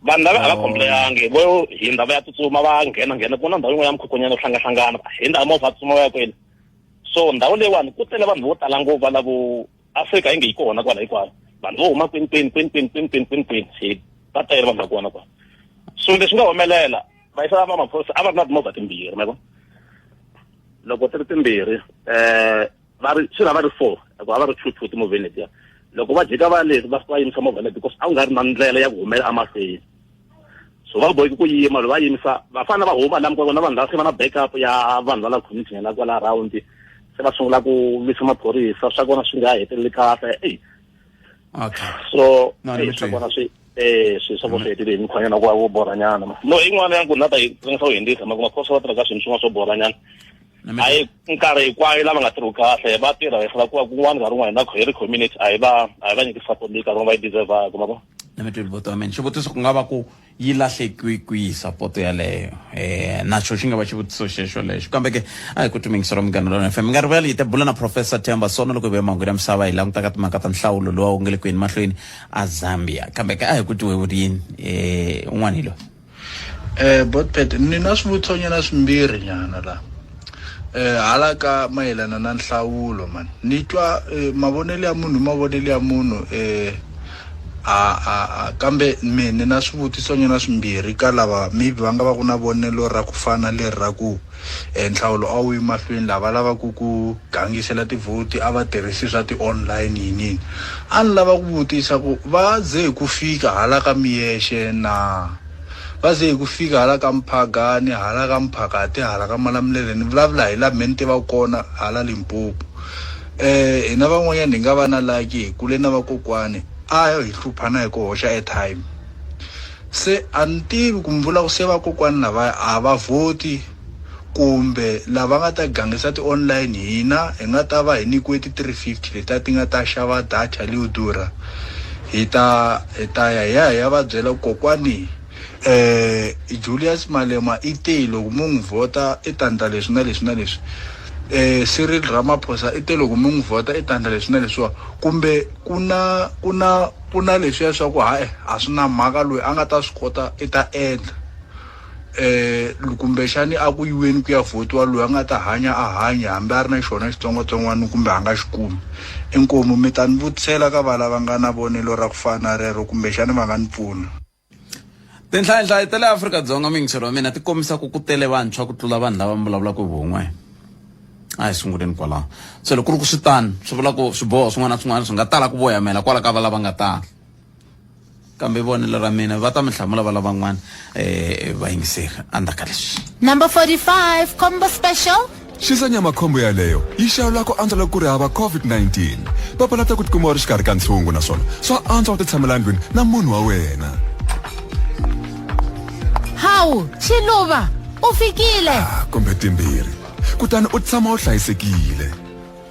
vanhu lava a va complayangi vo hinda va ya tsutsuma va nghena ku na ndhawu yin'wana ya mukhukhonyana hlangana hinda movha tsutsuma va ya kwele so ndhawu leyiwani ku tele vanhu vo tala ngopfu va lavo Afrika yi nge yi kona kwala hikwalaho vanhu vo huma kwini va tele vanhu va kona kwala so leswi nga humelela va yisa va maphorisa a va ri na timovha timbirhi ma vo loko ti ri timbirhi swi lava ri 4 a va ri 2 timovheni letiya loko va jika va leti va fika va yimisa movha leti because a ku nga ri na ndlela ya ku humela amahlweni so va boheki ku yima loko va yimisa va fanele va huma laha kona vanhu lava se va na backup ya vanhu va la community la kwala around se va sungula ku visa maphorisa swa kona swi nga heteleli kahle okay so swa kona swi swa ku heteleli mkhwanyana ku boranyana no yin'wana ya ku na ta yi ringisa ku hindisa maphorisa va tirha ka swilo swin'wana swo boranyana a hi nkarhi hinkwayo lava nga tirhi kahle va tirha hi hlala ku va kun'wana nkarhi wun'wana na hi ri community a hi va nyiki support leyi nkarhi va yi deserve-aka ma vo na mitwe liboto wa mina xivutiso ku nga va ku yi lahlekiwi kwihi support yaleyo naxo xi nga va xivutiso xexo lexo kambe ke a hi ku tumingiseriwa Munghana FM mi nga rivali hi ta bula na Professor Themba Sono loko hi vuya mahungu ya misava hi langutaka timhaka ta nhlawulo lowa wu nge le ku yeni mahlweni a Zambia kambe ke a hi ku tiwewurini un'wana hi loyi Botpet ni na swivutonyana swimbirhi nyana la hala ka mayelana na nhlawulo man ni twa mavonelo ya munhu kambe mina na swivutiso nyana swimbirhi ka lava maybe va nga va ku na vonelo ra ku fana leri ra ku nhlawulo a wu mahlweni lava lava ku gangisela tivhoti a va tirhisi swa ti-online yini a ni lava ku vutisa ku va ze ku fika hala ka miyexe na va ze ku fika hala ka Mphagani hala ka Mphakati hala ka Malamulele ni vulavula hi la mente va kona hala Limpopo hina van'wanyana ni nga va na laki kule na vakokwani ayo hi hluphana hi ku hoxa airtime se a ni tivi ku mvula ku se vakokwani lava a va vhoti kumbe lava nga ta gangisa ti-online hina hi nga ta va hi nyikiwe ti-350 leta ti nga ta xava data leyo durha hi ta ya va byela kokwani Julius Malema i te loko mu n'wi vhota i tandla leswi na leswi na leswi Cyril Ramaphosa i te loko mu n'wi vhota i tandla leswi na leswiwa kumbe ku na leswiya swa ku a swi na mhaka loyi a nga ta swi kota i ta endla kumbe xani a ku yiweni ku ya votiwa loyi a nga ta hanya hambi a ri na xona xitsongwatsongwana kumbe a nga xi kumi inkomu mi ta ni vutisela ka valava nga na vonelo ra ku fana rero kumbe xani va nga ni pfuna tinhlayo ta le Afrika-Dzonga mingisero wa mina ti kombisa ku tele vantshwa ku tlula vanhu lava vulavulaka vun'we a hi sunguleni kwalaho so loko ku ri ku switano swi vula ku swiboho swin'wana na swin'wana swi nga tala ku voyamela kwala ka valava nga tala kambe vonelo ra mina va ta mi hlamula valava van'wana vayingiseri andaka leswi Number 45 combo special xisanya makhombo yaleyo yi xawula ku antswa loko ku ri hava COVID-19 papalata ku tikuma u ri xikarhi ka ntshungu naswona swa antswa ku ti tshamela ndlwini na munhu wa wena hawu Xiluva u fikile kumbe timbirhi kutani u tshama u hlayisekile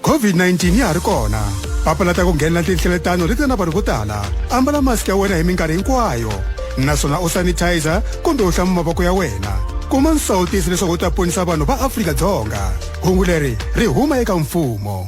COVID-19 ya ha ri kona papalata ku nghena tinhleletano leti na vanhu vo tala ambala mask ya wena hi minkarhi hinkwayo naswona u sanitizer kumbe u hlamba mavoko ya wena kuma nsawutisi leswaku u ta ponisa vanhu va Afrika-Dzonga hungu leri ri huma eka mfumo.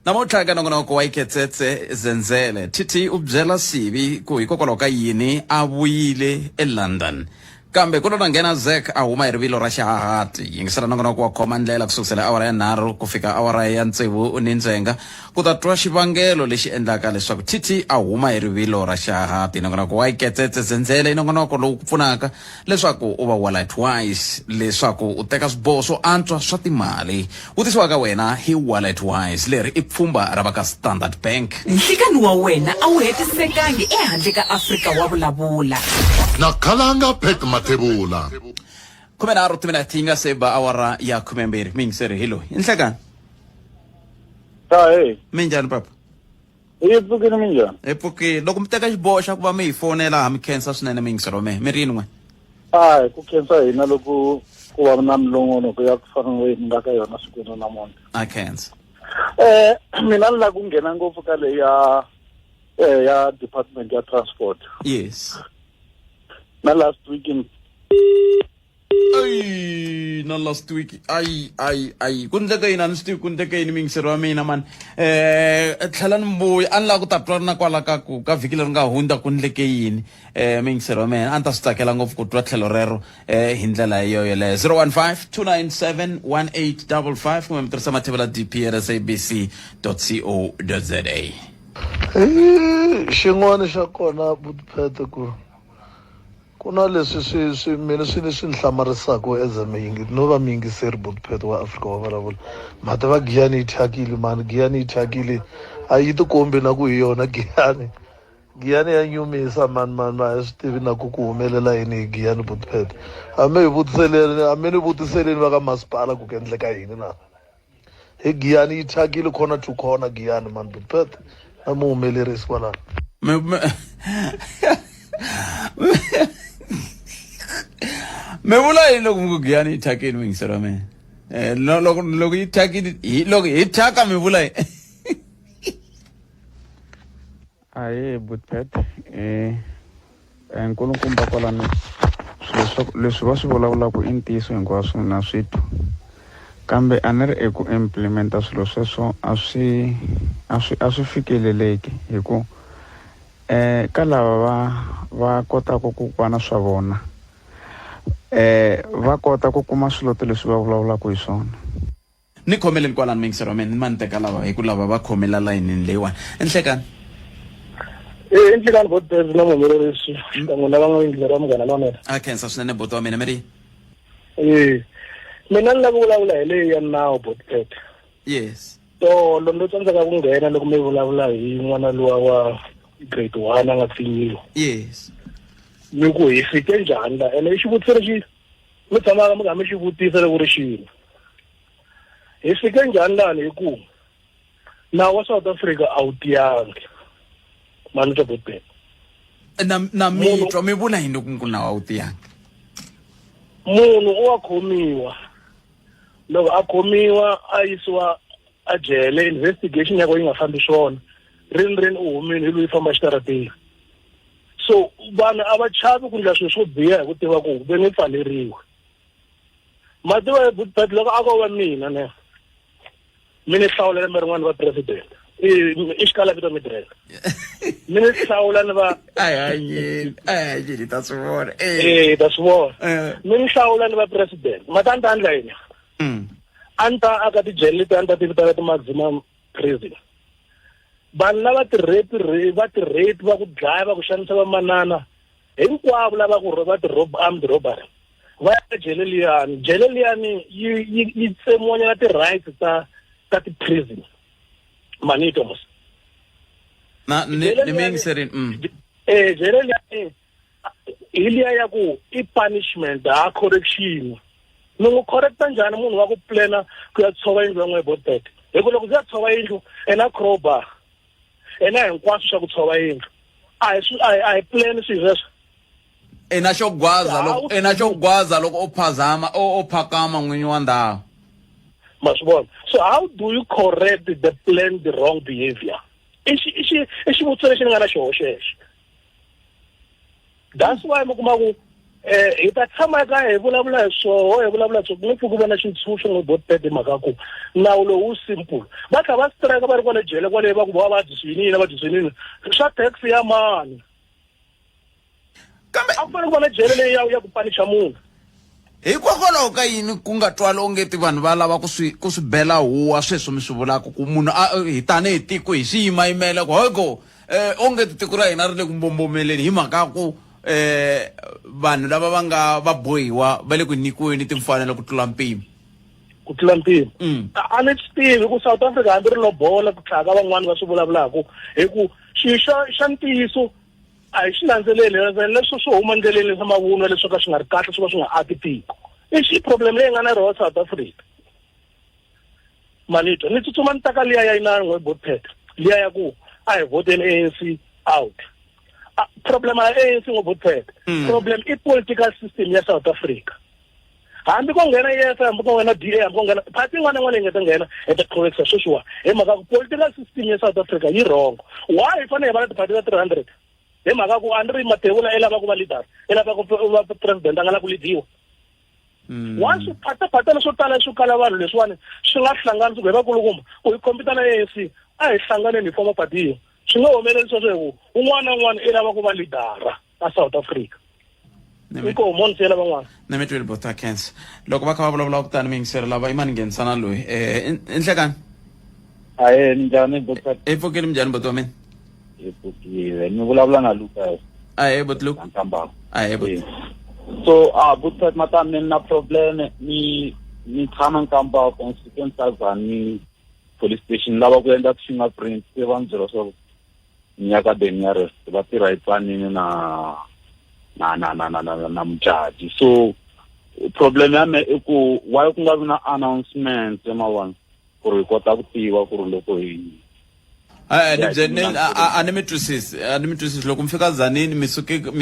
Namuntlha ka nongonoko wa Iketsetse Zenzele Titi u byela Sivi ku hikokwalaho ka yini a vuyile eLondon kambe ku lona nghena Zek a huma hi rivilo ra xihahati yingisela nongonoko wa khoma ndlela kusukusela awara ya 3 ku fika awara ya 6 ni ndzhenga ku ta twa xivangelo lexi endlaka leswaku Titi a huma hi rivilo ra xihahati. Nongonoko wa Iketsetse Zenzele i nongonoko lowu ku pfunaka leswaku u va wallet wise leswaku u teka swiboho swo antswa swa timali u tisiwa ka wena hi wallet wise leri i pfhumba ra va ka Standard Bank. Nhlikani wa wena a wu hetisekangi ehandle ka Afrika Wa Vulavula. Nakalanga Pet Matebula. Khume nharhu timinete yi nga se ba awara ya 12 vayingiseri hi loyi inhlekani Hey. minjhani papa Hi pfukile minjhani? hi pfukile loko mi teka xiboho xa ku va mi hi fonela mi khensa swinene vayingiseri wa mehe mi ri yini n'we Ku khensa hina loko ku va na milongonoko ya ku fana na leyi nga ka yona siku na namuntlha. a khensa Mina ni lava ku nghena ngopfu ka leyi ya Department ya Transport. yes Na last week na last week ai ku ndleka yini a ni swi tivi ku ndleka yini vayingiseri wa mina mani tlhela ni mbuya a ni lava ku ta twa na kwala ka vhiki leri nga hundza ku ndleke yini vayingiseri wa mina a ni ta swi tsakela ngopfu ku twa tlhelo rero hi ndlela yoyoleyo 015-297-1855 kumbe mi tirhisa mathevela dp@sabc.co.za. xin'wana xa kona Buthphethe ku na leswi swi mina swi ni hlamarisaka as a no va muyingiseri Buthphethe wa Afrika Wa Vulavula mati va Giyani yi thyakile mani Giyani yi thyakile a yi ti kombi na ku hi yona Giyani ya nyumisa mani a hi swi tivi na ku humelela yini hi Giyani Buthphethe a mi ni vutiseleni va ka masipala ku endleka yini na hi Giyani yi thyakile corner to corner Giyani mani Buthphethe na muhumelerisi kwalaho me vula yini loko mi ku Giyani yi thyakile vayingiseri wa mina loko yi thyakile loko hi thyaka mi vula yini Aye Buthphethe nkulukumba kwalani leswi va swi vulavulaka i ntiyiso hinkwaswo na switwa kambe a ni ri eku implementa swilo sweswo a swi fikeleleki hi ku ka lava va kotaka ku va na swa vona va kota ku kuma swilo leswi va vulavulaka hi swona. ni khomeleni kwalani vayingiseri wa mina ni mani teka lava hi ku lava va khomela layinini leyiwani enhlekani enhlekani Buthphethe na muhumelerisi xikan'we na van'wayingiseri wa Munghana Lonene a khensa swinene buti wa mina mi ri mina ni lava ku vulavula hi leyi ya nawu Buthphethe. yes Tolo ndo tsandzeka ku nghena loko mi vulavula hi n'wana luwa wa grade 1 a nga pfinyiwa. yes Mi ku hi fike njhani la ene xivutiso lexi mi tshamaka mi kha mi xi vutisa loko ri xini hi fike njhani lani hi ku nawu wa South Africa a wu tiyangi mani twa Buthphethe na mitwa mi vula yini loko nawu a wu tiyangi munhu u wa khomiwa loko a khomiwa a yisiwa a jele investigation ya ko yi nga fambi swona rini u humini hi loyi famba xitarateni so vanhu a va chavi ku ndla swilo swo biha hi ku tiva ku ve ni pfaleriwe mativa ya Buthphethe loko a ko va mina ne mi ni hlawula lembe rin'wana va president i xikala vito mi direct mi ni hlawula ni va ayanyeli ta swi vona ta swi vona mi ni hlawula ni va president mata ni ta endla yini a ni ta aka tijele leti a ni ta ti vitana ti-maximum prison vanhu lava va ti-rape va ku dlaya va ku xanisa vamanana hinkwavo lava ku va armed robbery va ya jele liyani yi tsemonyela ti-rights ta ti-prison manito mos ni vayingiseri jele liyani hi liya ya ku i punishment ha correction ni n'wi correcta njhani munhu wa ku plana ku ya tshova yindlu ya n'we Buthphethe hi ku loko ku ya tshova yindlu ena crowbar ena hinkwaswo swa ku tshova yindlu a hi plan swilo sweswo ena xo gwaza loko u phazama o phakama n'winyi wa ndhawu masibona. So how do you correct the planned wrong behavior? That's why mukumaku itatshama ka hi vulavula so ngopfu ku vona xitshunxo ngo both pet makaku nawu lowu simple va tlha va strike va ri kwale jele kwale va ku va dyiswinini swa tax ya mani kambe a ku vona jele leyi ya ku panisha munhu hikokwalaho ka yini ku nga twali ongeti vanhu va lava ku swi bela huwa sweswo mi swi vulaka ku munhu hi tanihi tiko hi swi yimayimela ku hoko ongeti tiko ra hina ri le ku mbombomeleni hi mhaka ku vanhu lava va nga va bohiwa va le ku nyikiweni timfanelo ku tlula mpimo a ni swi tivi ku South Africa hambi ri lobola ku tlhaka van'wani va swi vulavulaka hi ku xilo xa ntiyiso a hi xi landzeleli leswi swi huma ndleleni swa mavunwa leswi ka swi nga ri kahle swi va swi nga aki tiko i xi problem leyi nga na roho South Africa manito ni tsutsuma ni taka liya ya inani n'we botpet liya ya ku a hi voteni ANC out problem ya ANC ngo botpet problem i political system ya South Africa hambi ko nghena yes hambi ko nghena DA hambi ko nghena party n'wana leyi nga ta nghena eka correct sweswiwa hi mhaka ku political system ya South Africa yi wrong why fanele hi va na party ta 300 hi mhaka ku Andri Matebula elava ku va leader elava ku va president a nga la ku lidiwa once phata leswo tala swo kala vanhu leswiwani swi nga hlangana swi va kulukumba ku hi khompita na ANC a hi hlanganeni hi former party swi nga humelerisa sweswo un'wana na un'wana elava ku va leader a South Africa iko monse lava van'wana na me twele bota cancer loko va kha va vulavula kutani mi yingiseri lava i mani nghenisana loyi enhlekani aye njhani bota epfukeni minjhani bota wa mina epfukile ni vulavula na Lucas aye bot Luke aye bot so bota matani na problem ni tshama Nkambao constituency azani police station lava ku endla fingerprint se va ndzela so nyaka the nearest va tirha iplanini na mujaji so problem ya me i ku why ku nga vi na announcement mawani ku ri kota ku tiva ku ri loko hi ani mi twisisi loko mi fika Zanini mi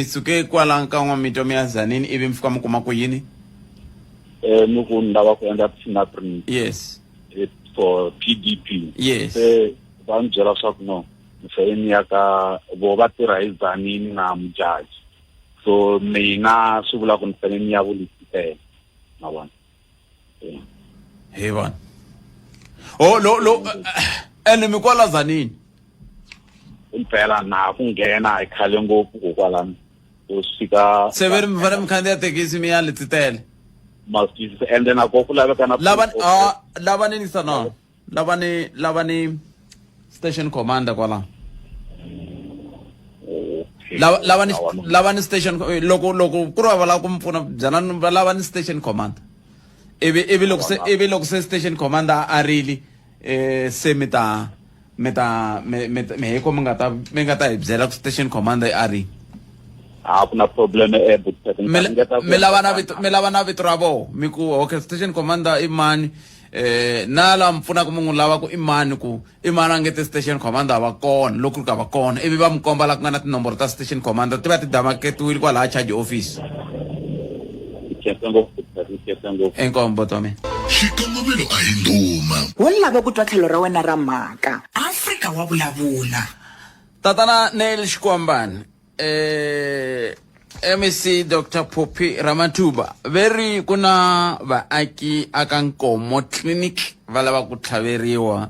suke kwala ka n'wamito mi ya Zanini ivi mi fika mi kuma ku yini ni ku ni lava ku endla fingerprint yes for PDP yes se va ni byela swa ku no mi fane ni ya ka vo va tirha hi Zanini na mujaji so mina swi vula ku ni fane ni ya vulisitela na vona hey vona lo ene mi kwala Zanini impela na ku nghena hi khale ngopfu ku kwalani so fika severi mi fane mi khandziya thekisi mi ya letsitele masisi and then ako ku laveka na lavani sana lavani station commander kwala lavani station loko ku ri va lava ku mi pfuna byalani va lavani station commander ivi loko se station commander a rili se mi heko mi nga ta hi byela ku station commander a ri ku na problem mi lava na vito ra voho mi ku okay station commander i mani na la mpfuna ku munhu lava ku i mani a ngete station commander va kona loko ka va kona ivi va mi komba la ku nga na tinomboro ta station commander ti va ti damaketiwile kwalaha charge office enkombo to mina xikongomelo a hi nduma wo lava ku twa tlhelo ra wena ra mhaka Afrika wa vulavula tatana Nel Xikwambani MEC Dr. Poppy Ramathuba veri kuna vaaki aka Nkomo clinic va lava ku tlhaveriwa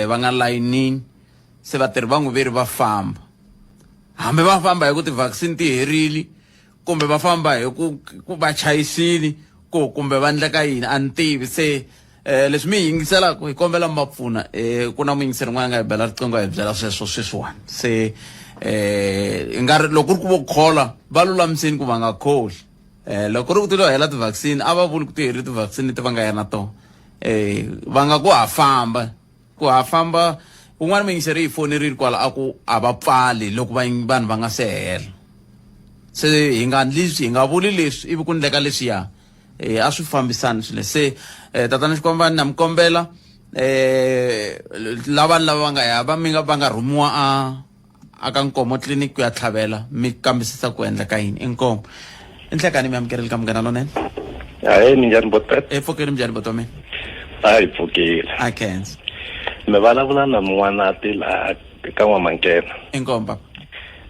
va nga layinini se vatirhi va n'wi veri va famba hambi va famba hi ku ti-vaccine ti herile kumbe va famba hi ku va chayisile kumbe va endleka yini a ni tivi se leswi mi yingiselaka hi kombela mi va pfuna ku na muyingiseri n'wana nga hi bela riqingho hi byela sweswiwani se i nga ri loko ri ku vo khola va lulamiseni ku va nga kholi loko ri ku ti lo hela ti-vaccine a va vuli ku ti herile ti-vaccine leti va nga ya na tona va nga ku ha famba un'wana muyingiseri hi fonerile kwala a ku a va pfali loko vanhu va nga se hela se hi nga hi nga vuli leswi ivi ku ndleka leswiya a swi fambisani swile se tatana Xikwambani na mi kombela lava va nga ya va nga rhumiwa aka Nkomo clinic ku ya tlhavela mi kambisisa ku endla ka yini inkomo enhlekani mi amukeleli ka munghana lonene hayi minjhani botpet epfokeni minjhani botwa mina Hayi pfukile. I can. Me vulavula na N'wanati la ka N'wamankena. Inkomba.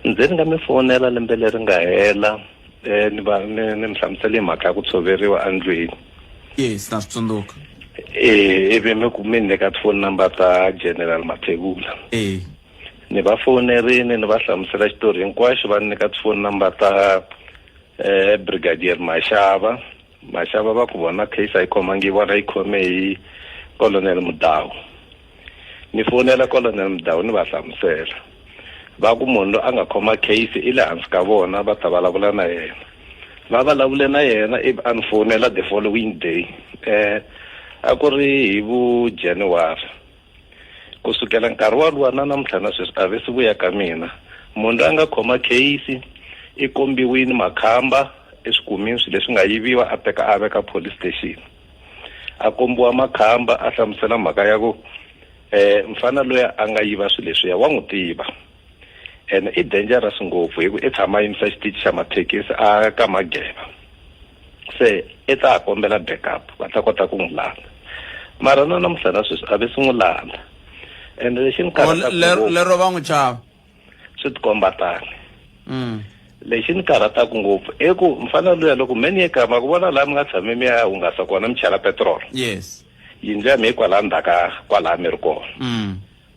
Ndzi nga mi fonela lembe leri nga hela ni mi hlamusele mhaka ku tshoveriwa andlwini. Yes, na switsundzuka. Ivi mi kumile ka phone number ta General Mathebula. Ni va fonerini ni va hlamusela xitori hinkwaxo va nyika phone number ta Brigadier Mashava va ku vona case a yi khomangi vona yi khome hi Colonel Mudau. Ni fonela Colonel Mudau ni va hlamusela va ku munhu a nga khoma case ile hansi ka vona va ta vulavula na yena. Va vulavule na yena ivi a ni fonela the following day a ku ri hi vu January kusukela nkarhi walowa na namuntlha na sweswi a ve si vuya ka mina munhu a nga khoma case i kombiwini makhamba eswikumini swilo leswi nga yiviwa a teka a veka police station a kombiwa makhamba a hlamusela mhaka ya ku mfana loyi a nga yiva swilo leswiya wa n'wi tiva and i dangerous ngopfu hi ku i tshama yimisa xitichi xa mathekisi a ka Mageba se i ta kombela backup va ta kota ku n'wi landa mara na namuntlha na sweswi a ve si n'wi landa and lexi ni lero va n'wi chava swi tikomba tani lexi ni karhataka ngopfu i ku mfana luya loko me ni ye kama ku vona laha mi nga tshame mi ya hungasa kona mi chela petrol yes yindlu ya mi hi kwalaha ndzhaka kwalaha mi ri kona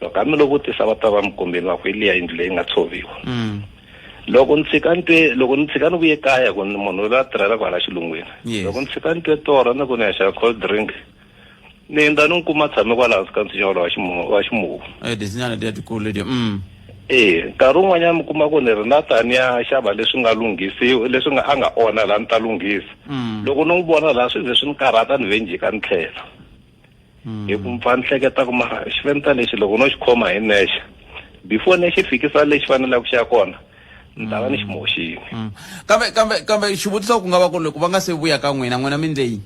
loko a mi lo vutisa va ta va mi kombeni va ku hi liya yindlu leyi nga tshoviwa loko ni tshika ni vuye kaya ku munhu loyi a tirhela kwala xilungwini loko ni tshika ni twe torha ni ku ni ya xava cold drink ni ndza ni kuma tshame kwala hansi ka nsinyolo wa ximuvu tinsinyana letiya tikulu letiya nkarhi wun'wanyana mi kuma ku ni ri na tani ya xava leswi nga lunghisiwa leswi a nga onha laha ni ta lunghisa loko ni n'wi vona laha swi ze swi ni karhata ni venjika ni tlhela hi ku mpfa ni hleketa ku mara xiventa lexi loko no xi khoma hi nexe before ni xi fikisa lexi faneleke xi ya kona ni ta va ni xi moxini kambe xivutiso ku nga va ku loko va nga se vuya ka n'wina mi ndleyi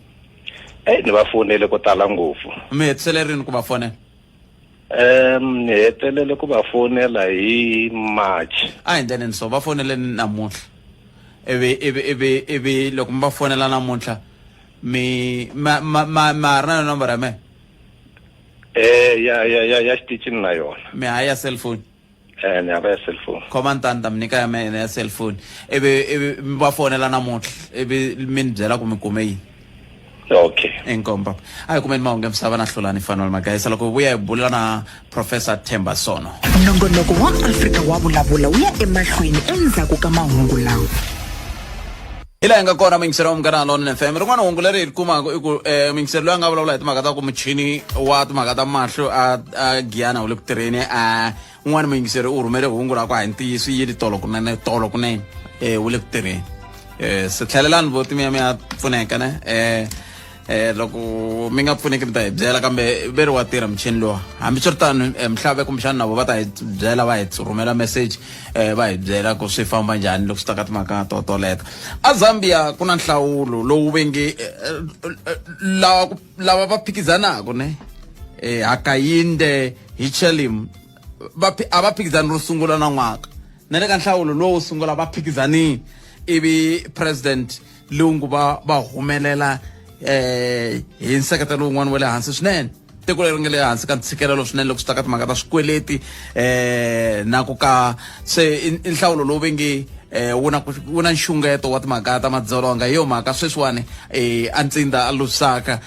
ni va fonele ko tala ngopfu mi hetisele rini ku va fonela ni hetelele ku va fonela hi March a hi ndleleni so va fonele namuntlha ivi loko mi va fonela namuntlha ma ri na nomboro ya mehe ya xitichini na yona mi haya cellphone ni hava ya cellphone commandant ta mi nyika ya mena ya cellphone ivi mi va fonela namuntlha ivi mi ni byela ku mi kume yini okay inkomba ayi kumeni mahungu misava na hlulani fanele magayisa loko vuya hi bula na Professor Themba Sono. Nongonoko wa Afrika wa Vulavula wu ya emahlweni endzhaku ka mahungu lawa. Ila nga kona mingisero mgana lona FM rin'wana hungu leri hi kumaka i ku mingisero loyi a nga vulavula hi timhaka ta ku muchini wa timhaka ta mahlo a giyana wu le ku tirheni un'wana mingisero u rhumele hungu ra ku a hi ntiyiso yi tolo kunene wu le ku tirheni se tlhelelani voti mi ya pfuneka ne loko mi nga pfuneki mi ta hi byela kambe ve ri wa tirha muchini lowa hambi swi ri tano mihlave kumbexana navo va ta hi byela va hi rhumela message va hi byela ku swi famba njhani loko swi ta ka timhaka toleto a Zambia ku na nhlawulo lowu vengi lava va phikizanaka ne Hakayinde hi Chelim a va phikizani ro sungula na n'waka na le ka nhlawulo lowu sungula va phikizanini ivi president Lungu va humelela hi nseketelo wun'wana wa le hansi swinene tiko leri nga le hansi ka ntshikelelo swinene loko swi ta ka timhaka ta swikweleti na ku ka se nhlawulo lowu vengi wu na nxungeto wa timhaka ta madzolonga hi yo mhaka sweswiwani a ntsinda a luvisaka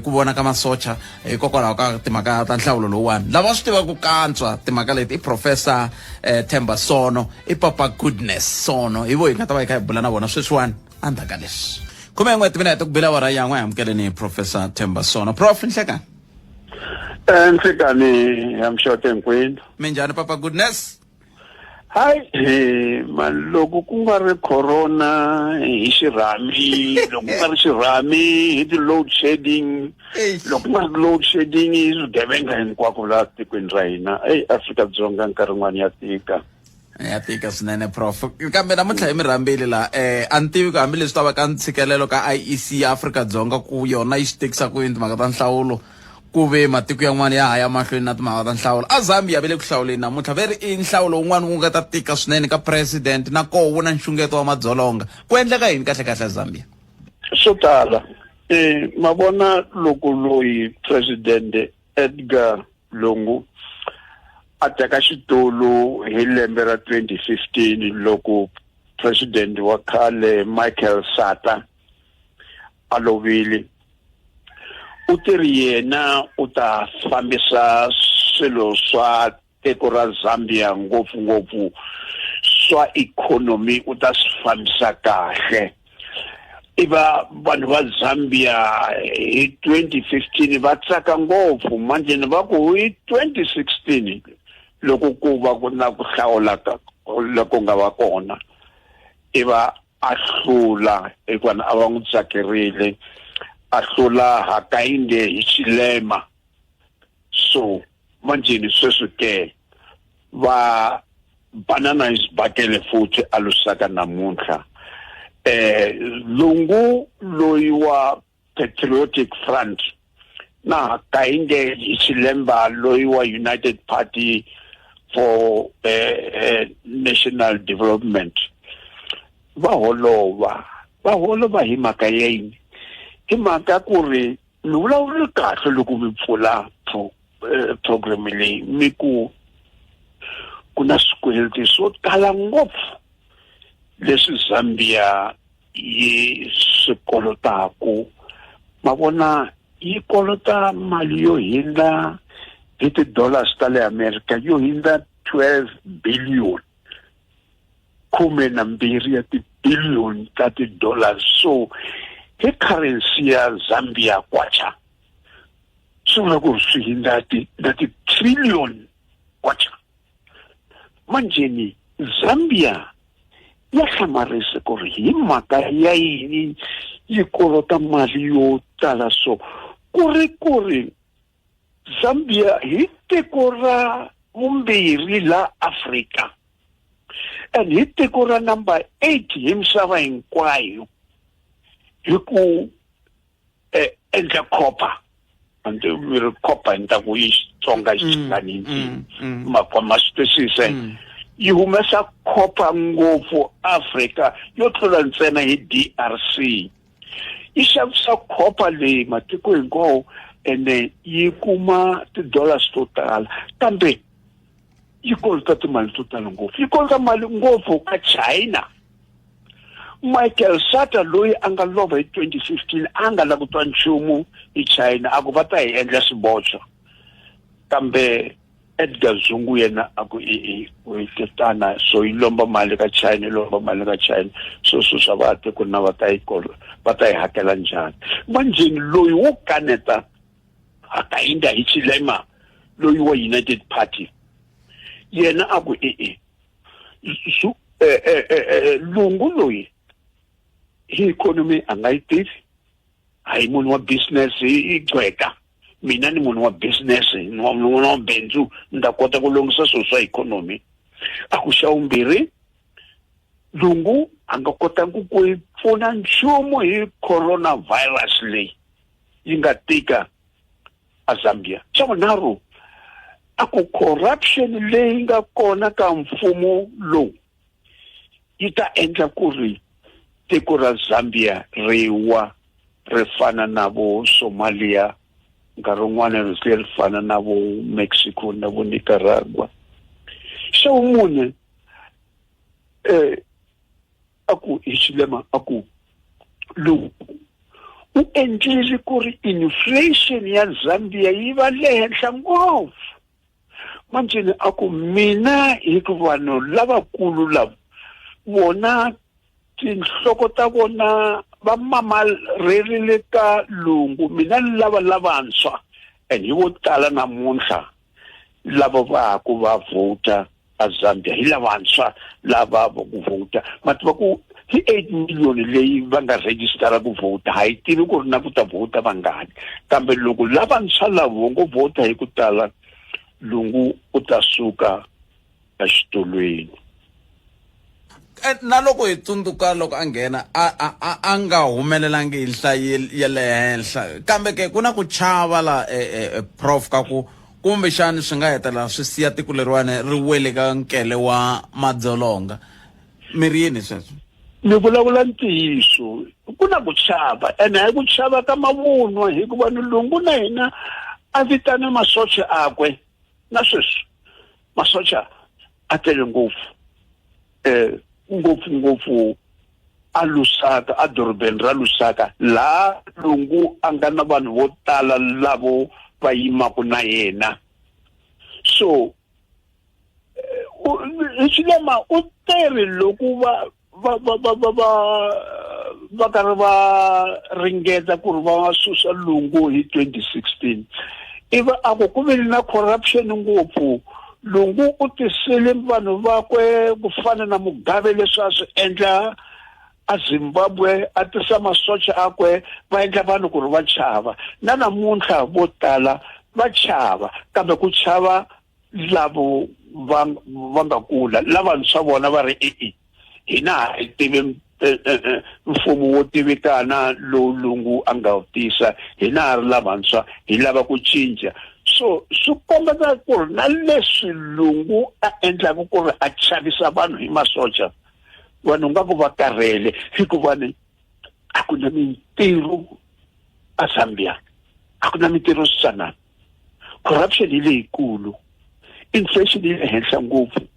ku vona ka masocha hikokwalaho ka timhaka ta nhlawulo lowuwani lava swi tiva ku kantswa timhaka leti i Professor Themba Sono i Papa Goodness Sono hi vo hi nga ta va hi kha hi bula na vona sweswiwani andzhaka leswi khume n'we timinete ku bela wara yan'we amukeleni Professor Themba Sono Prof nhlekani nhlekani yamshote nkwini minjhani Papa Goodness hayi man loko ku nga ri corona hi xirhami loko ku nga ri xirhami hi ti-load shedding loko ku nga ri load shedding hi swigevenga hinkwako laha tikweni ra hina Afrika-Dzonga nkarhi wun'wani ya tika swinene Prof kambe namuntlha hi mi rhambile la a ni tivi ku hambileswi ta va ka ntshikelelo ka IEC ya Afrika-Dzonga ku yona yi swi tekisa ku yini timhaka ta nhlawulo ku ve matiko yan'wana ya haya mahlweni na timhaka ta nhlawulo a Zambia ve le ku hlawuleni namuntlha ve ri i nhlawulo wun'wana wu nga ta tika swinene ka president na koho wu na nxungeto wa madzolonga ku endleka yini kahle Zambia swo tala mavona loko loyi president Edgar Lungu ateka xitulu hi lembe ra 2015 loko president wa khale Michael Sata alovile u tiri yena u ta fambisa swilo swa tiko ra Zambia ngopfungopfu swa economy u ta swi fambisa kahle iva vanhu va Zambia hi 2015 va tsaka ngopfu manje va ku hi 2016 loko ku va ku na ku hlawula loko nga va kona iva a hlula ekwana a va n'wi tsakerile a hlula hakayinde hi xilema so manje ni sweswi ke va banana isibakele futhi alusaka namuntlha Lungu loyi wa Patriotic Front na hakayinde hi xilemba loyi wa United Party for National Development va holova hi mhaka yini hi mhaka ku ri mi vulavula kahle loko mi pfula program leyi mi ku na swikweleti swo tala ngopfu leswi Zambia yi swi kolotaku mavona yi kolota mali yo hindza hi $dollars ta le America yo hindza 12 billion khume na mbirhi ya billion ta $dollars so hi currency ya Zambia kwacha so loko swi hindza na trillion kwacha manje ni Zambia ya hlamarisa ku ri hi mhaka ya yini yi kolota mali yo tala so ku ri Zambia hi tiko ra vumbirhi la Afrika and hi tiko ra number 8 hi misava hinkwayo hi ku endla copper and we copper nta ku yi Xitsonga xinganini ma swisise yi humesa copper ngopfu Afrika yo tlula ntsena hi DRC yi xavisa copper leyi matiko hinkwawo ene yi kuma $dollars to tala kambe yi kolota timali to tala ngopfu yi kolota mali ngopfu ka China Michael Sata loyi a nga lova hi 2015 a nga langutwa nchumu hi China a ku va ta hi endla swibocho kambe Edgar Zungu yena a ku u tetana so yi lomba mali ka China so swa vate ku na va ta yi hakela njhani manje loyi wo kaneta hakayinda hi xilema loyi wa United Party yena a ku Lungu loyi hi economy anga yi tivi hayi munhu wa business hi gcweka mina ni munhu wa business ni wa bindzu nda kota ku lungisa swilo swa economy a ku xa umbirhi Lungu anga kota ku pfuna nchumu hi coronavirus leyi yi nga tika a Zambia xa vunharhu a ku corruption leyi nga kona ka mfumo lowu yi ta endla ku ri tiko ra Zambia riwa ri fana na vo Somalia nkarhi wun'wana ri fana na vo Mexico na vo Nicaragua xa vumune a ku hi xilema a ku Lungu u endlile ku ri inflation ya Zambia yi va le henhla ngopfu manje a ku mina hi ku vanhu lavakulu lava vona tinhloko ta vona va mamarerile ka Lungu mina lava lavantshwa and hi vo tala namuntlha lava va ku va vota a Zambia hi lavantshwa lava va ku vota mativa ku hi 8 million leyi va nga register ku vota hayi tivi ku ri na ku ta vota vangani kambe loko lavantshwa lavo ngo vota hi ku tala Lungu u ta suka exitulweni na loko hi tsundzuka loko a nghena a nga humelelangi hi nhlayo ya le henhla kambe ke ku na ku chava la prof ka ku kumbe xani swi nga hetela swi siya tiko leriwane ri wele ka nkele wa madzolonga mi ri yini sweswo ni vulavula ntiyiso ku na ku chava ene hi ku chava ka mavunwa hikuva ni lungu na hina a vitana masocha akwe na sweswi masocha a tele ngopfu ngopfu a Lusaka a dorobeni ra Lusaka la lungu a nga na vanhu vo tala lavo va yimaka na yena so Ichilema u tere loko va karhi va ringeta ku ri va susa lungu hi 2016 iva ako ku ve na corruption ngopfu lungu u tisele vanhu vakwe ku fana na Mugabe leswi a swi endla a Zimbabwe a tisa masocha akwe va endla vanhu ku ri va chava na namuntlha vo tala va chava kambe ku chava lavo va nga kula lavantshwa vona va ri hina hi tivi mfumo wo tivikana lowu lungu a nga tisa hina ri lavantshwa hi lava ku cinca so swi kombeta ku ri na leswi lungu a endlaka ku ri a chavisa vanhu hi masocha vanhu nga ku va karhele hikuva ni a ku na mintirho a Zambia a ku na mintirho swisanana corruption yi leyikulu inflation yi henhla ngopfu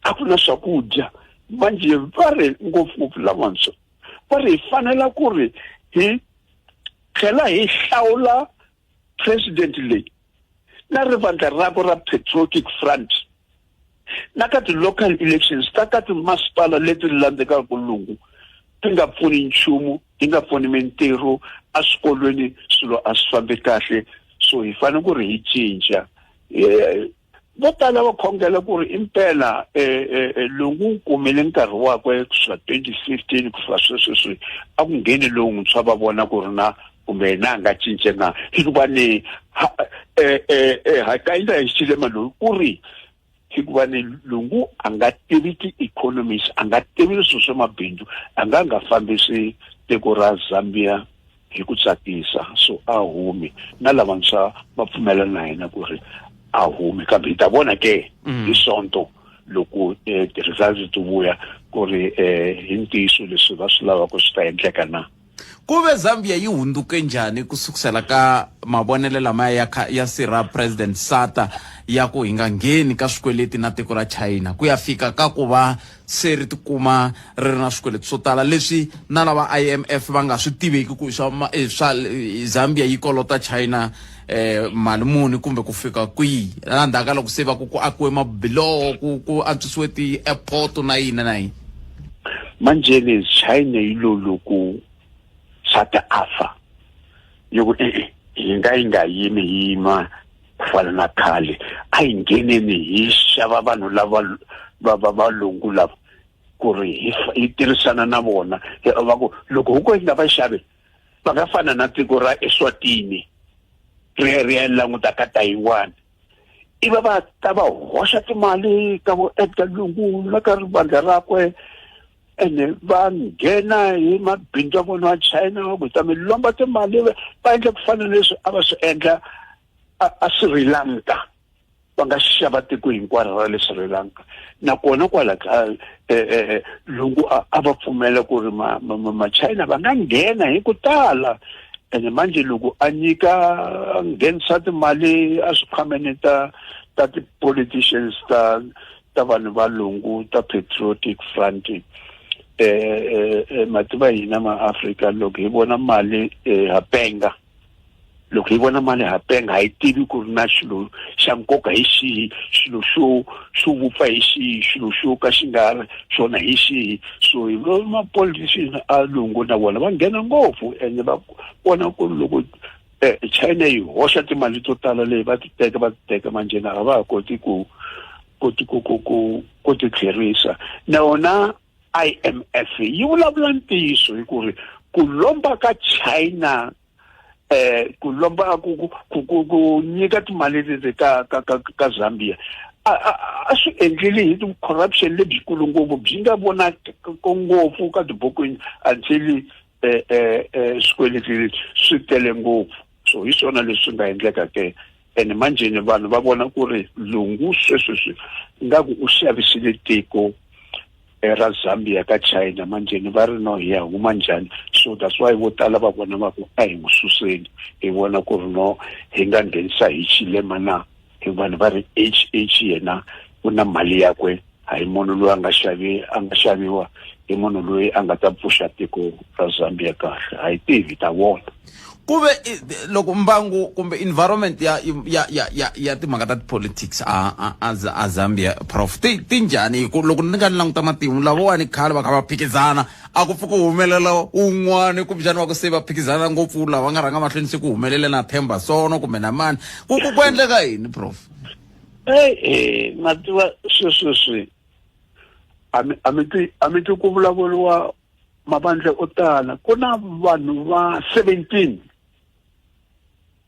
a ku na swakudya manje va ri ngopfu lavantshwa va ri hi fanela ku ri hi tlhela hi hlawula president leyi na rivandla rakwe ra Patriotic Front na ka ti-local elections ta ka timasipala leti landzekaka lungu ti nga pfuni nchumu ti nga pfuni mintirho a swikolweni swilo a swi fambi kahle so hi fanele ku ri hi cinca vo tala va khongela ku ri impela lungu kumele nkarhi wakwe kusuka 2015 ku fika sweswi a ku ngheni lowuntshwa va vona ku ri na kumbe na nga cince na hikuva ni hakayinda hi xilema loyi ku ri hikuva ni lungu a nga tivi ti-economies a nga tivi leswi swa mabindzu a nga fambisi tiko ra Zambia hi ku tsakisa so a humi na lavantshwa va pfumela na hina ku ri a humi kambe hi ta vona ke hi sonto loko ti-results ti vuya ku ri hi ntiyiso leswi va swi lavaka swi ta endleka na ku ve Zambia yi hunduke njhani ku sukusela ka mavonelo lama ya sira President Sata ya ku hi nga ngheni ka swikweleti na tiko ra China ku ya fika ka ku va se ri tikuma ri ri na swikweleti swo tala leswi na lava IMF va nga swi tiveki ku swa Zambia yi kolota China mali muni kumbe ku fika kwihi na ndhaka loko se va ku akiwe mabiloho ku antswisiwe ti-airport na yini na yini manjeni China yi loko Sata afa yoko hi nga yimi yima ku fana na khale a hi ngheneni hi xava vanhu lava va lungu lava ku ri hi tirhisana na vona va ku loko huko hi nga va xavi va nga fana na tiko ra Eswatini ri ya languta ka Taiwan iva va ta va hoxa timali ka vo Edgar Lungu na ka rivandla rakwe ene va nghena hi mabindzu ya vona wa China va ku ta mi lomba timali va endla ku fana leswi a va swi endla a Sri Lanka va nga xava tiko hinkwaro ra le Sri Lanka nakona kwala ka Lungu a va pfumela ku ri ma China va nga nghena hi ku tala ene manje loko a nyika nghenisa timali a swikhwameni ta ti-politicians ta vanhu va Lungu ta Patriotic Front mativa hina ma-Afrika loko hi vona mali ha penga loko hi vona mali ha penga ha yi tivi ku ri na xilo xa nkoka hi xihi xilo xo vupfa hi xihi xilo xo ka xi nga ri xona hi xihi so hi ma-politicians a Lungu na vona va nghena ngopfu ene va vona ku loko China yi hoxa timali to tala leyi va ti teka manjena a va ha koti ku ti tlherisa na yona IMF yi vulavula ntiyiso hi ku ri ku lomba ka China ku lomba ku nyika timali leti ka Zambia a swi endlile hi corruption lebyikulu ngopfu byi nga vona ngopfu ka tibukwini until swikweleti swi tele ngopfu so hi swona leswi nga endleka ke ene manjeni vanhu va vona ku ri Lungu sweswi nga ku u xavisile tiko ra Zambia ka China manje ni va ri no hi ya huma njhani. So that's why vo tala va vona va ku a hi mususeni hi vona ku ri no hi nga nghenisa hi xilema na hi vanhu va ri yena u na mali yakwe a hi munhu loyi a nga xaviwa hi munhu loyi a nga ta pfuxa tiko ra Zambia kahle a hi tivi ta vona. Kube loko mbangu kumbe environment ya timhaka ta politics a Zambia Prof tinjhani loko ni nga languta matimu lavawani khale va kha va phikizana a ku pfuka humelela un'wana ku byani wa ku se va phikizana ngopfu lava nga rhanga mahlweni se ku humelele na Themba Sono kumbe na mani ku endleka yini Prof? Mativa sweswi amiti ku vulavuriwa mabandla o tala ku na vanhu va 17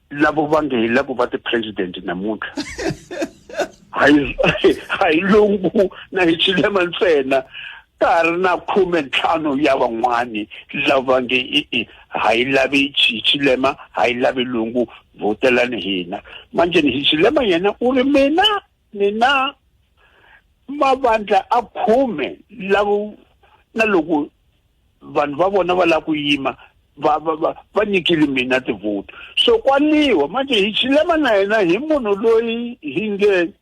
lavo va nge lavo va ti president namuntlha hayi lungu na hi xilema ntsena ka ha ri na 15 ya van'wani lava nge hayi lavi xilema hayi lavi lungu votelani hina manje ni xilema yena u ri mina mavandla a 10 lavo na loko vanhu va vona va la ku yima va nyikile mina tivoto so kwaliwa manje hi xilema na yena hi munhu loyi hi nge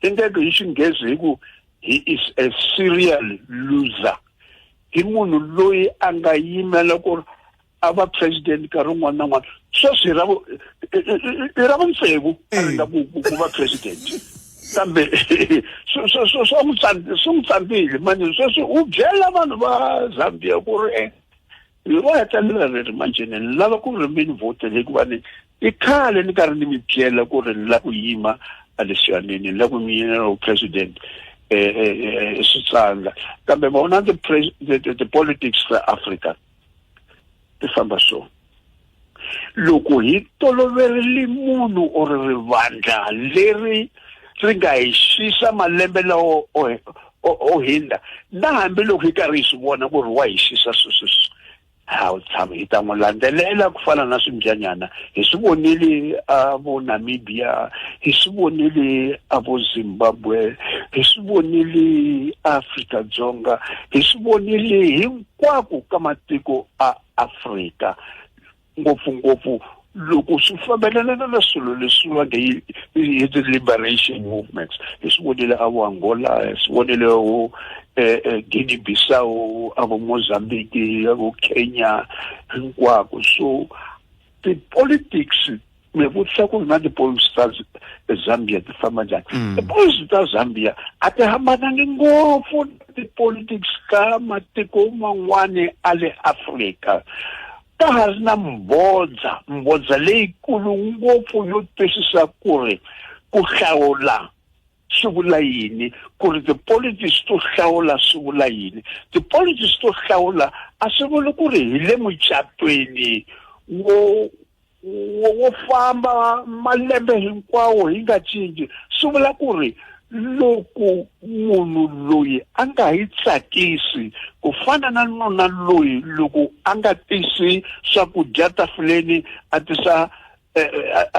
hi xinghezi hi ku he is a serial loser hi munhu loyi a nga yimela ku a va president nkarhi wun'wana na wun'wana sweswi ra vunsevu a ringa ku va president kambe swo n'wi tsandzile manje sweswi u byela vanhu va Zambia ku ri hi va hetelela ri manje ni lava ku ri mi ni votele hikuva i khale ni karhi ni mi byela ku ri ni la ku yima alexanini ni la ku mi yinela president switsandla kambe vona the politics ta Africa ti famba so loko hi toloverile munhu or rivandla leri ri nga hi xisa malembe lawo o hinda na hambi loko hi karhi hi swi vona ku ri wa hi xisa sweswi hawu tshama hi ta n'wi landzelela ku fana na swimbyanyana hi swi vonile a vo Namibia hi swi vonile a vo Zimbabwe hi swi vonile Afrika-Dzonga hi swi vonile hinkwako ka matiko a Afrika ngopfungopfu loko swi fambelana na swilo leswi va nge hi liberation movements hi swi vonile a vo Angola hi swi vonile vo Guinea Bissau a vo Mozambique a vo Kenya hinkwako so the politics me vutisa ku na ti-politics ta Zambia ti famba njhani ti-politics ta Zambia a ti hambanangi ngopfu ti-politics ka matiko man'wana a le Afrika ta ha ri na mbodza leyikulu ngopfu yo twisisa ku ri ku hlawula swi vula yini ku ri ti-politics to hlawula swi vula yini ti-politics to hlawula a swi vuli ku ri hi le mucatweni wo famba malembe hinkwawo hi nga cinci swi vula ku ri loko munhu loyi a nga hi tsakisi ku fana na nuna loyi loko a nga tisi swakudya tafuleni a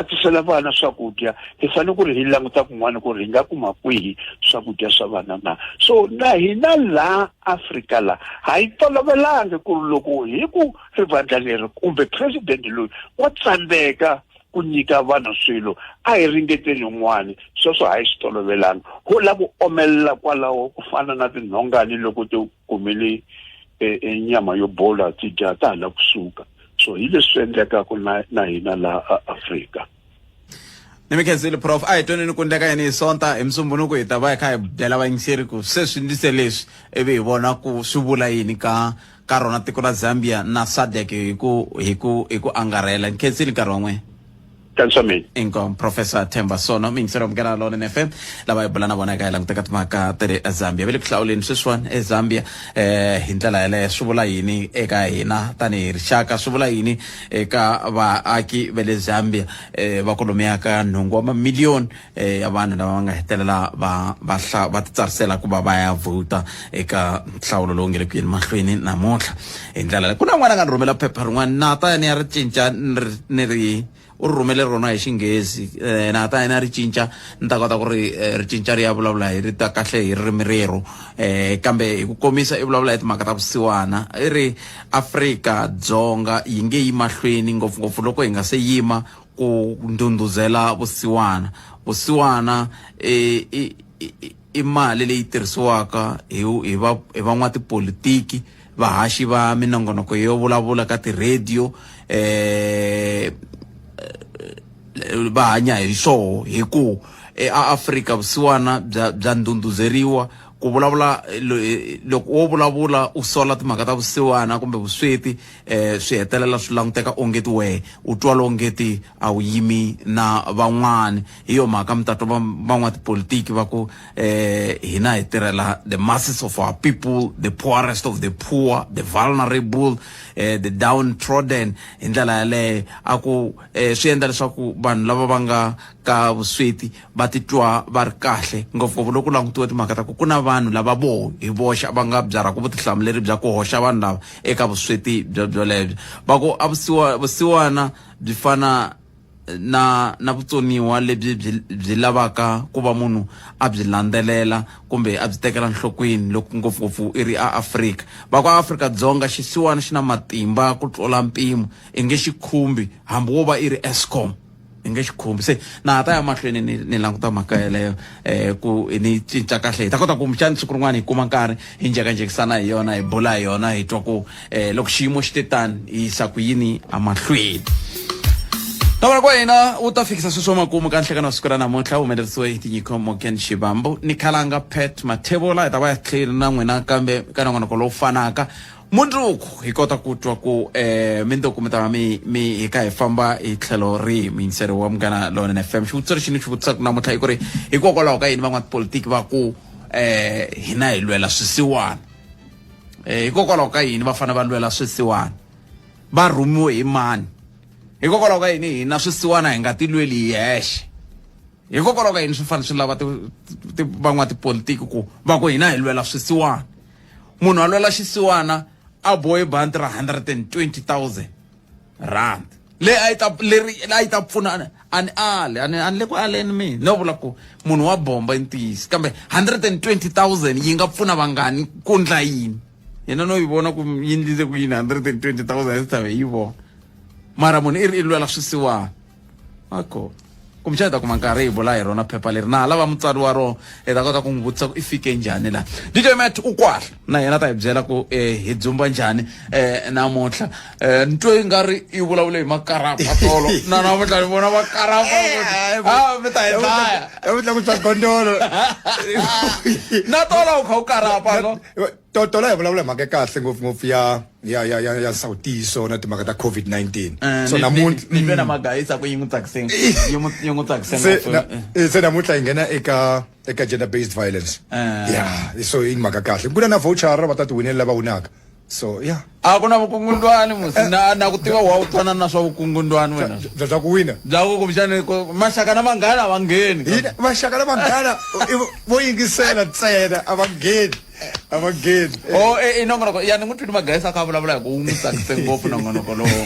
tisela vana swakudya hi fanele ku ri hi languta kun'wana ku ri hi nga kuma kwihi swakudya swa vana na so na hina la Afrika la ha yi tolovelangi ku ri loko hi ku rivandla leri kumbe president loyi wa tsandzeka ku nyika vana swilo a hi ringeteni yin'wana sweswo a hi swi tolovelanga ho la ku omelela kwalaho ku fana na tinhongani loko ti kumile nyama yo bola ti dya ta hala kusuka so hi leswi endlekaka na hina la Afrika. Ni mi khensile Prof a hi twaneni ku endleka yini hi sonta hi Musumbunuku hi ta va hi kha hi byela vayingiseri ku se swi ndlise leswi ivi hi vona ku swi vula yini ka rona tiko ra Zambia na SADC hi ku angarhela ni khensile nkarhi wa n'wina. Inkom Professor Themba Sono mingiseri wa Mugela Lone FM lava hi bula na vona eka hi languteka timhaka ta le Zambia ve le ku hlawuleni sweswiwani eZambia hi ndlela yaleyo swi vula yini eka hina tanihi rixaka swi vula yini eka vaaki va le Zambia va kolomiya ka nhungu wa mamiliyoni ya vanhu lava va nga hetelela va titsarisela ku va ya vota eka nhlawulo lowu nge le ku yeni mahlweni namuntlha hi ndlela leyo ku na n'wana nga ni rhumela phepha rin'wana na ta ni ya ri cinca ni ri u rhumele rona hi xinghezi na ta ina ri cinca ni ta kota ku ri ri cinca ri ya vulavula hi rita kahle hi ririmi rero kambe hi ku komisa i vulavula hi timhaka ta vusiwana i ri Afrika-Dzonga yi nge yi mahlweni ngopfungopfu loko hi nga se yima ku ndunduzela vusiwana i mali leyi tirhisiwaka hi van'watipolitiki vahaxi va minongonoko yo vulavula ka ti-radio va hanya hi swoho hi ku eAfrika vusiwana bya ndunduzeriwa ku vulavula loko wo vulavula u sola timhaka ta vusiwana kumbe vusweti swi hetelela swi languteka ongeti wehe u twa longeti a wu yimi na van'wani hi yo mhaka mi ta twa van'watipolitiki va ku hina hi tirhela the masses of our people, the poorest of the poor, the vulnerable, the downtrodden. Hi ndlela yaleyo a ku swi endla leswaku vanhu lava va nga ka vusweti va titwa va ri kahle ngopfungopfu loko langutiwa timhaka ta ku ku na vanhu lava hi voxe va nga byaraka vutihlamuleri bya ku hoxa vanhu lava eka vusweti byolebyo va ku vusiwana byi fana na vutsoniwa lebyi byi lavaka ku va munhu a byi landzelela kumbe a byi tekela nhlokweni loko ngopfungopfu i ri Afrika va ku Afrika-Dzonga xisiwana xi na matimba ku tlola mpimo i nge xi khumbi hambi wo va i ri Eskom nge xikhumbi se na ta ya mahlweni ni languta mhaka yeleyo ku ni cinca kahle hi ta kota ku mchani siku rin'wana hi kuma nkarhi hi njhekanjhekisana hi yona hi bula hi yona hi twa ku loko xiyimo xi te tani hi yisa ku yini amahlweni na vona kwa hina u ta fikisa sweswo makumu ka nhlekano wa siku ra namuntlha humelerisiwe hi tinyiko Morgan Xivambu ni khalanga Pet Mathebola hi ta va hi tlheli na n'wina kambe ka nongonoko lowu fanaka mundzuku hi kota ku twa ku mindzuku mi ta va mi hi ka hi famba hi tlhelo rihi muyingiseri wa Munghana Lonene FM xivutiso lexi ni xi vutisaka namuntlha i ku ri hikokwalaho ka yini van'watipolitiki va ku hina hi lwela swisiwana hikokwalaho ka yini va fanele va lwela swisiwana va rhumiwe hi mani hikokwalaho ka yini hina swisiwana hi nga ti lweli hi hexe hikokwalaho ka yini swi fanele swi lava van'watipolitiki ku va ku hina hi lwela swisiwana munhu a lwela xisiwana a bohe bandi ra 120,000 rand leyi a yi ta pfuna ani le ku aleni mina no vula ku munhu wa bomba i ntiyisi kambe 120,000 yi nga pfuna vangani ku ndla yini yena no yi vona ku yi ndlise ku yini 120,000 yi tave yi vona mara munhu i lwela swisiwana ako kumbe ta kuma nkarhi hi bula hi rona phepha leri na lava mutsari wa rona hi ta kota ku n'wi vutisa ku i fike njhani la DJ Matt u kwala na yena ta hi byela ku hi dzumba njhani namuntlha ntwe nga ri i vulavule hi makarapa tolo na namuntlha ni vona makarapa mi ta hi dlaya vutla ku twa gondolo na tola u kha u karapa no tola hi vulavula hi mhaka kahle ngopfungopfu ya nsawutiso na timhaka ta COVID-19 so namuntlha na magayisa ku yi n'wi tsakiseni se namuntlha hi nghena eka gender based violence so i mhaka kahle ku na voucher va ta tiwinela lava winaka so a ku na vukungundwani musi na ku tiva wa u twana na swa vukungundwani wena bya ku wina bya ku kumbexani maxaka na vanghana va ngheni maxaka na vanghana vo yingisela ntsena a va ngheni nongonoko ya ni n'wi twini magayisa kha vulavula hi ku u n'wi tsakise ngopfu nongonoko lowo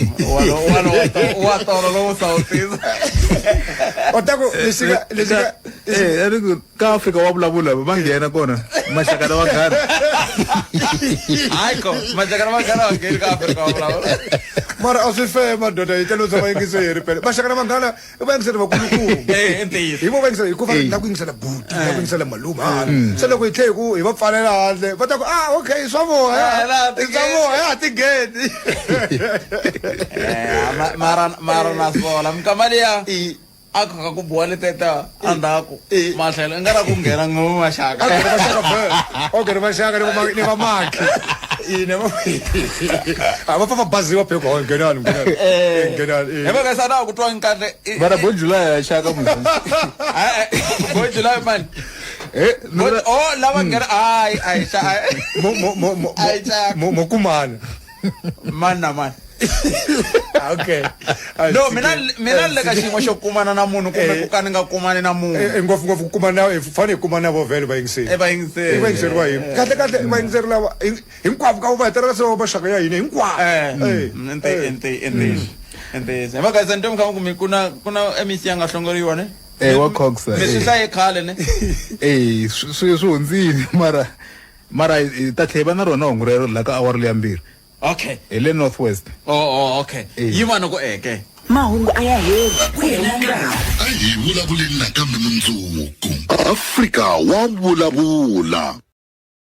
wa tolo lowo sawutisa otaku ka Afrika wa vulavula va nghena kona maxaka na vanghana hayi ko maxaka na vanghana va ngheni ka Afrika wa vulavula mara a swi fe madoda hi telo za vayingiseri pele maxaka na vanghana i vayingiseri vakulukumba hi vo vayingiseri hi ku va na ku yingisela buti na ku yingisela maluma se loko hi tlhe hi va pfalela handle va ta ku okay swa voya tingeni mara na swola mikamali ya a kha ku boha leteta andaku mahlelo i nga ra ku nghena ngoma maxaka okay maxaka ni va makhi ine va fa baziwa pheko ngenani he va ka sana ku twa nkahle bara bo July xaka musi bo July man lava nghena mo kumana man na man okay no mina le ka xin'we xo kumana na munhu kumbe ku ka ni nga kumani na munhu ngopfungopfu ku kumana fane hi kumana vo vhele vayingiseri vayingiseri va hina kahle vayingiseri lava hinkwavo ka vo va hetelela se va maxaka ya hina hinkwavo Entese. Maka sentom kama kumi kuna emisi yanga hlongoriwa ne? Wa Cork sir. Mesihla ekhale ne? Swonzini mara tatlheba na rona ngurero la ka awar le yambiri. Okay. Ele northwest. Oh okay. Yima no ko eke. Mahungu aya heri wena ayi vulavuleni nakambe mundzuku Afrika wa vulavula.